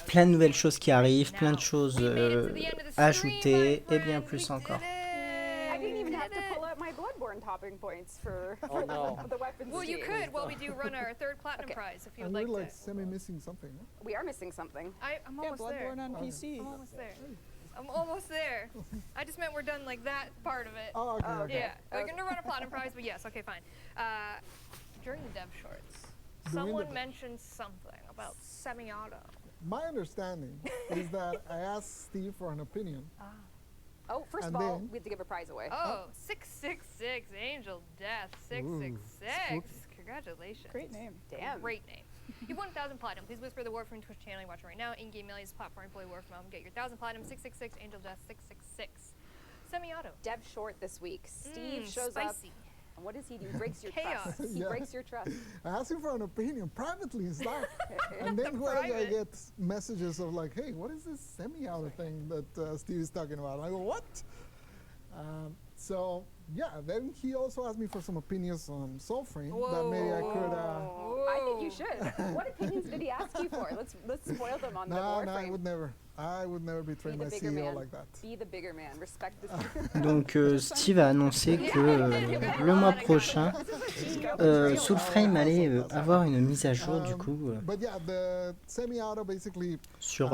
Plein de nouvelles choses qui arrivent, plein de choses ajoutées et bien plus encore. I didn't even have to pull out my Bloodborne topping points for Oh, no. the weapons. Well, you team. could while we do run our third platinum Okay. prize if you And would we're like like to. semi-missing something. Huh? We are missing something. I'm Yeah, almost there. Bloodborne on PC. I'm almost there. I'm almost there. I just meant we're done like that part of it. Oh, okay. Oh, okay. Yeah, we're Okay. gonna run a platinum prize, but yes, okay, fine. During the dev shorts, During someone the- mentioned something about semi-auto. My understanding is that I asked Steve for an opinion. Oh, first And of all, then- we have to give a prize away. Oh, 666 Angel Death 666. Congratulations. Great name. Damn. Great name. You've won 1,000 platinum. Please whisper the WARFRAME Twitch channel you're watching right now. In-game mail is platform employee WARFRAME. Get your 1,000 platinum 666 Angel Death 666. Semi-auto. Dev short this week. Steve shows spicy. up. And what does he do? He breaks your Chaos. trust. He Yeah. breaks your trust. I asked him for an opinion privately in Slack. And then when I private. get messages of like, hey, what is this semi-auto thing that Steve is talking about? I go, what? So, yeah, then he also asked me for some opinions on Soulframe that maybe I could... Oh, I think you should. What opinions did he ask you for? Let's spoil them on the no, Warframe. I would never betray Be my the bigger CEO man. like that. Be the bigger man. Respect this. Donc Steve a annoncé que le mois prochain, Soulframe allait avoir une mise à jour du coup But yeah, the semi-auto basically sur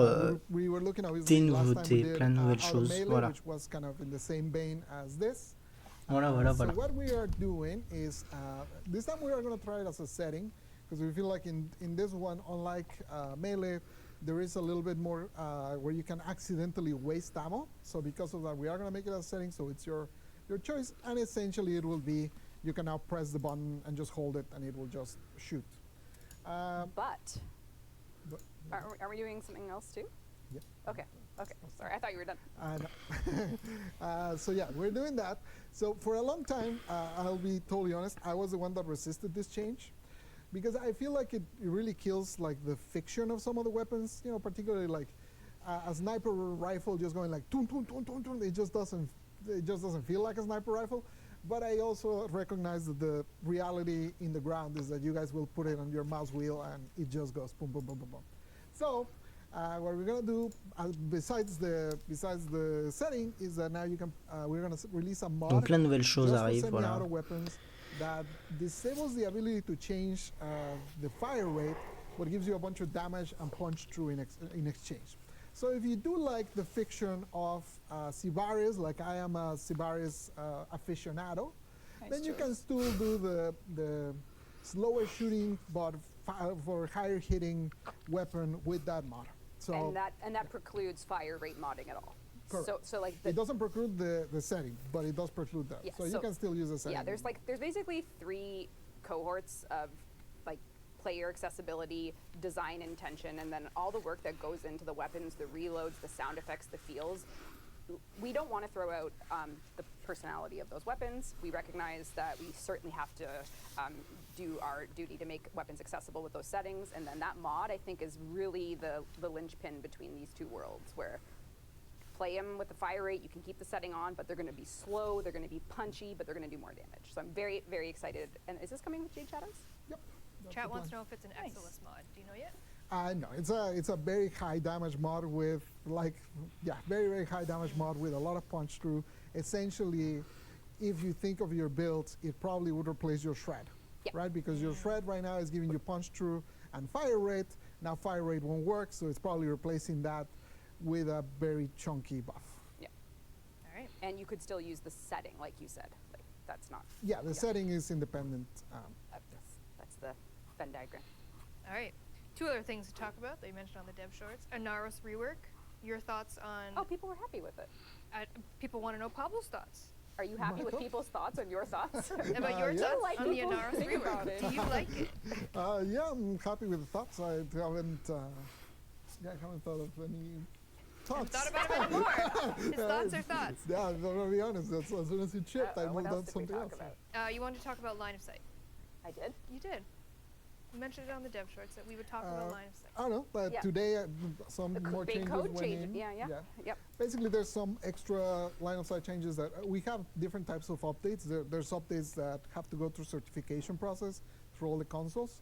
we were looking obviously des last time we nouveautés, did, plein de nouvelles Auto choses, Melee, voilà. which was kind of in the same vein as this. Voilà, voilà, So voilà. what we are doing is, this time we are going to try it as a setting, because we feel like in this one, unlike Melee, there is a little bit more where you can accidentally waste ammo. So because of that, we are going to make it as a setting, so it's your choice. And essentially, it will be, you can now press the button and just hold it, and it will just shoot. But But- are we doing something else too? Yeah. Okay. Okay. Sorry, I thought you were done. So yeah, we're doing that. So for a long time, I'll be totally honest, I was the one that resisted this change, because I feel like it really kills like the fiction of some of the weapons. You know, particularly like a sniper rifle just going like toon toon toon toon toon. It just doesn't feel like a sniper rifle. But I also recognize that the reality in the ground is that you guys will put it on your mouse wheel and it just goes boom boom boom boom boom. So what we're gonna do, besides the setting, is that now you can we're gonna release a mod Donc, la nouvelle chose just for arrive, voilà. semi-auto weapons that disables the ability to change the fire rate, but gives you a bunch of damage and punch through in exchange. So if you do like the fiction of Sibaris, like I am a Sibaris aficionado, then you can still do the slower shooting but for higher hitting weapon with that mod. So And that precludes fire rate modding at all. Correct. So like it doesn't preclude the setting, but it does preclude that. Yeah, so you so- can still use the setting. yeah, there's basically 3 cohorts of like player accessibility, design intention, and then all the work that goes into the weapons, the reloads, the sound effects, the feels. We don't want to throw out the personality of those weapons. We recognize that we certainly have to do our duty to make weapons accessible with those settings, and then that mod, I think, is really the linchpin between these two worlds, where play them with the fire rate, you can keep the setting on, but they're going to be slow, they're going to be punchy, but they're going to do more damage. So I'm very, very excited. And is this coming with Jade Shadows? Yep. that's Chat the wants to plan. know if it's an Exilus mod. Do you know yet? No, it's a very high damage mod with very, very high damage mod with a lot of punch through. Essentially, if you think of your builds, it probably would replace your shred, Yeah. right? Because your shred right now is giving you punch through and fire rate. Now fire rate won't work, so it's probably replacing that with a very chunky buff. Yeah. All right. And you could still use the setting, like you said. Like, that's not, Yeah, the setting is independent. that's the Venn diagram. All right. 2 other things to talk about that you mentioned on the dev shorts. Anaros rework. Your thoughts on? Oh, people were happy with it. People want to know Pablo's thoughts. Are you happy with people's thoughts and your thoughts? About your yeah. thoughts Like on the people Anaros think about rework. it. Do you like it? Yeah, I'm happy with the thoughts. I haven't thought of any thoughts. Thought about it anymore. His thoughts are thoughts. Yeah, I'm gonna be honest. As soon as it shipped, I what moved else on to did we something talk else. about? You wanted to talk about line of sight. I did. You did. You mentioned it on the dev shorts that we would talk about line of sight. I don't know, but Yeah. today some more Big changes code went change. in. Yeah. Yep. Basically, there's some extra line of sight changes that we have different types of updates. There's updates that have to go through certification process through all the consoles.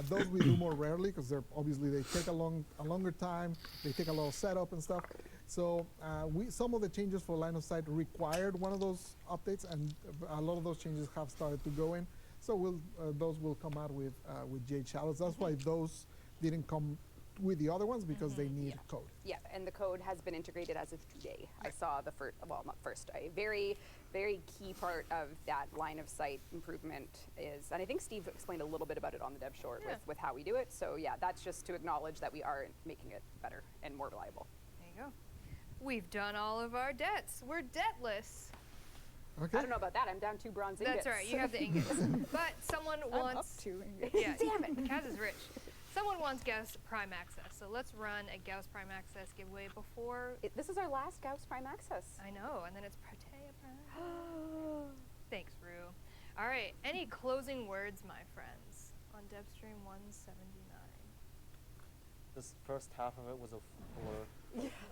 Those we do more rarely because they're obviously they take a longer time. They take a lot of setup and stuff. So some of the changes for line of sight required one of those updates, and a lot of those changes have started to go in. So those will come out with Jade Shadows. That's why those didn't come with the other ones, because they need code. Yeah, and the code has been integrated as of today. I saw the first, well, not first, a very, very key part of that line of sight improvement is, and I think Steve explained a little bit about it on the dev short with how we do it. So yeah, that's just to acknowledge that we are making it better and more reliable. There you go. We've done all of our debts. We're debtless. Okay. I don't know about that. I'm down 2 bronze ingots. That's right. You have the ingots. But someone I'm up wants. to ingots. Yeah. Damn it. Kaz is rich. Someone wants Gauss Prime access. So let's run a Gauss Prime access giveaway before. This is our last Gauss Prime access. I know, and then it's Protea Prime. Thanks, Rue. All right. Any closing words, my friends, on Devstream 179? This first half of it was a blur.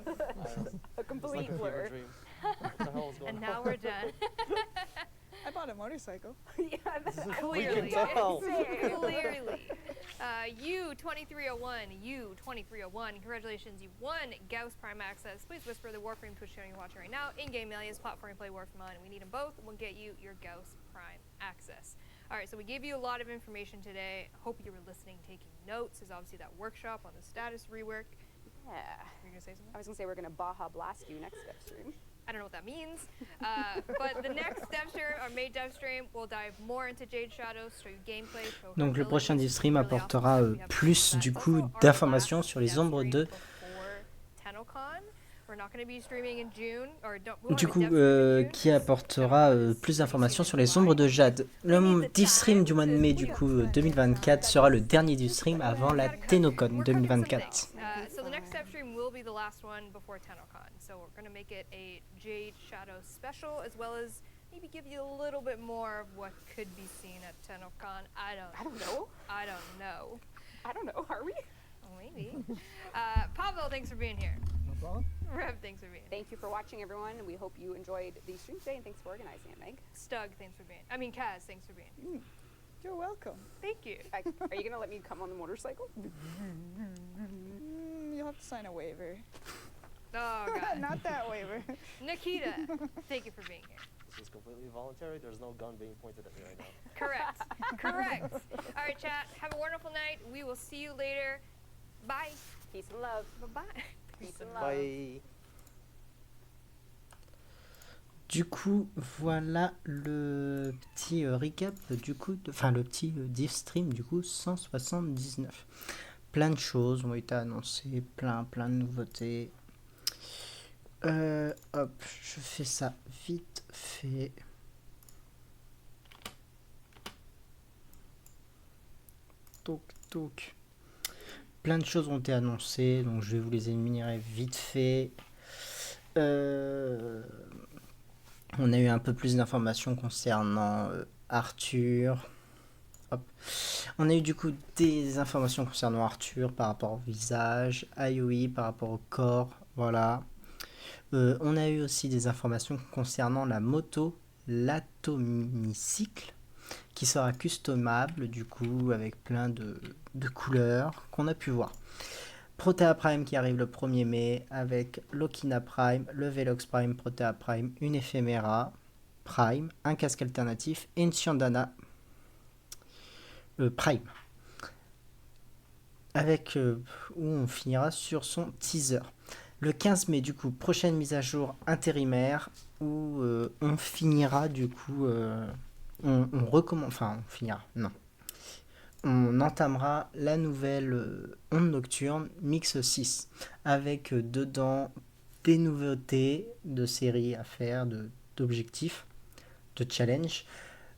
A It's like complete a blur. fever dream. What the hell is going And on? now we're done. I bought a motorcycle. Yeah, Clearly. tell. Clearly. U2301, congratulations, you won Gauss Prime access. Please whisper the Warframe Twitch channel you're watching right now. In-game alias, platform play Warframe on, and we need them both. We'll get you your Gauss Prime access. All right, so we gave you a lot of information today. Hope you were listening, taking notes. There's obviously that workshop on the status rework. Yeah. You're gonna say something? I was going to say we're going to Baja Blast you next step stream. I don't know what that means. But the next Devstream, our May Devstream, will dive more into Jade Shadows, show you gameplay, show her Donc le prochain abilities, Devstream really awesome apportera stuff. We have plus that. du It's coup also our d'informations last sur les ombres Devstream de... before TennoCon. We're not going to be streaming in June, or we won't Du have a coup, Devstream in June, qui 'cause apportera TennoCon is plus to be d'informations seen sur in les ombres July. de Jade. We need Le the Devstream du mois de time mai to du put coup some 2024 sera le dernier Devstream avant la TennoCon We're cooking some 2024. things. So the next Devstream will be the last one before TennoCon. So we're going to make it a Jade Shadow special, as well as maybe give you a little bit more of what could be seen at TennoCon. I don't know. I don't know. Are we? Maybe. Pavel, thanks for being here. No problem. Rev, thanks for being here. Thank you for watching, everyone. We hope you enjoyed the stream today, and thanks for organizing it, Meg. Stug, thanks for being. Kaz, thanks for being here. You're welcome. Thank you. Are you gonna let me come on the motorcycle? You'll have to sign a waiver. Oh god. Not that waiver. Nikita, thank you for being here. This is completely voluntary. There's no gun being pointed at me right now. Correct. Correct. All right, chat. Have a wonderful night. We will see you later. Bye. Peace and love. Bye-bye. Peace and love. Bye. Du coup, voilà le petit recap du coup, enfin le petit Devstream du coup 179. Plein de choses ont été annoncées, plein de nouveautés. Hop, je fais ça vite fait. Donc. Plein de choses ont été annoncées, donc je vais vous les énumérer vite fait. On a eu un peu plus d'informations concernant Arthur. Hop. On a eu du coup des informations concernant Arthur par rapport au visage, IOI par rapport au corps, voilà. On a eu aussi des informations concernant la moto, l'atomicycle, qui sera customable du coup avec plein de couleurs qu'on a pu voir. Protea Prime qui arrive le 1er mai avec l'Okina Prime, le Velox Prime, Protea Prime, une éphéméra Prime, un casque alternatif et une Siandana Prime. Avec où on finira sur son teaser. Le 15 mai du coup, prochaine mise à jour intérimaire où on finira du coup, on recommence, enfin on finira, non. On entamera la nouvelle onde nocturne Mix 6 avec dedans des nouveautés de séries à faire, d'objectifs, de challenge.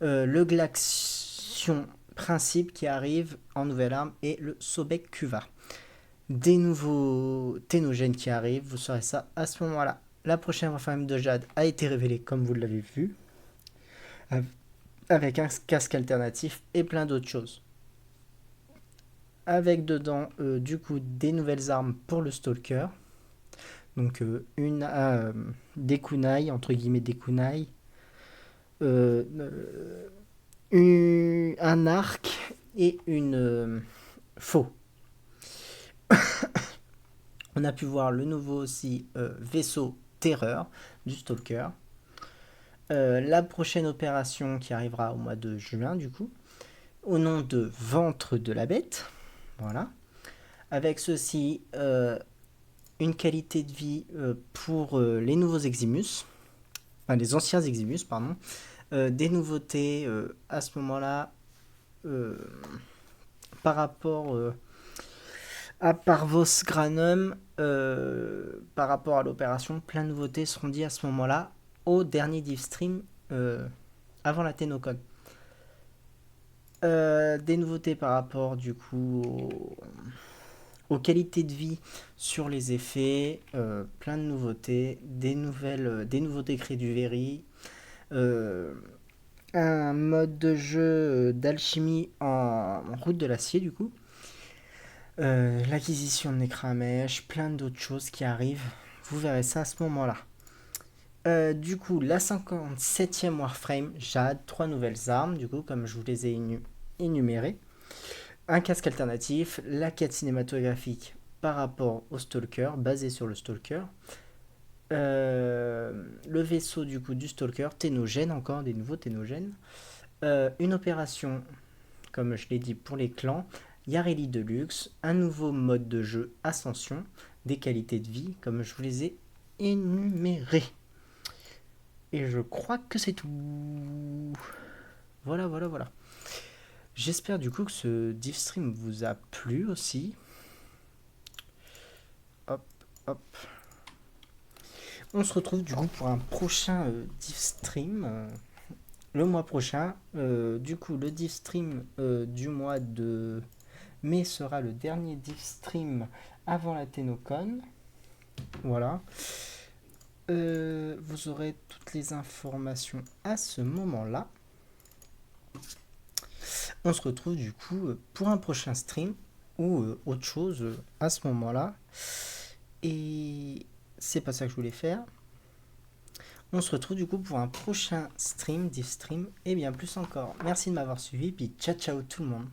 Le Glaxion Principe qui arrive en nouvelle arme et le Sobek Cuva. Des nouveaux ténogènes qui arrivent, vous saurez ça à ce moment-là. La prochaine WARFRAME de Jade a été révélée comme vous l'avez vu, avec un casque alternatif et plein d'autres choses. Avec dedans du coup des nouvelles armes pour le Stalker, donc des kunai, entre guillemets des kunai, un arc et une faux. On a pu voir le nouveau aussi vaisseau Terreur du Stalker. La prochaine opération qui arrivera au mois de juin du coup, au nom de Ventre de la Bête. Voilà. Avec ceci, une qualité de vie pour les nouveaux Eximus. Enfin, les anciens Eximus, pardon. Des nouveautés à ce moment-là par rapport à Parvos Granum, par rapport à l'opération, plein de nouveautés seront dites à ce moment-là au dernier Devstream avant la TennoCon. Des nouveautés par rapport du coup aux qualités de vie sur les effets, plein de nouveautés, des nouveautés créées du Very, un mode de jeu d'alchimie en route de l'acier du coup, l'acquisition de Necramèche, plein d'autres choses qui arrivent, vous verrez ça à ce moment-là. Du coup, la 57e Warframe Jade, 3 nouvelles armes, du coup, comme je vous les ai énumérées. Un casque alternatif, la quête cinématographique par rapport au Stalker, basé sur le Stalker. Le vaisseau du coup du Stalker, Ténogène, encore des nouveaux Ténogènes. Une opération, comme je l'ai dit, pour les clans. Yareli Deluxe, un nouveau mode de jeu Ascension, des qualités de vie, comme je vous les ai énumérées. Et je crois que c'est tout. Voilà, voilà, voilà. J'espère du coup que ce Devstream vous a plu aussi. Hop, hop. On se retrouve du coup pour un prochain Devstream le mois prochain. Du coup, le Devstream du mois de mai sera le dernier Devstream avant la Tenocon. Voilà. Vous aurez toutes les informations à ce moment-là. On se retrouve du coup pour un prochain stream ou autre chose à ce moment-là. Et c'est pas ça que je voulais faire. On se retrouve du coup pour un prochain stream, Devstream et bien plus encore. Merci de m'avoir suivi, puis ciao ciao tout le monde.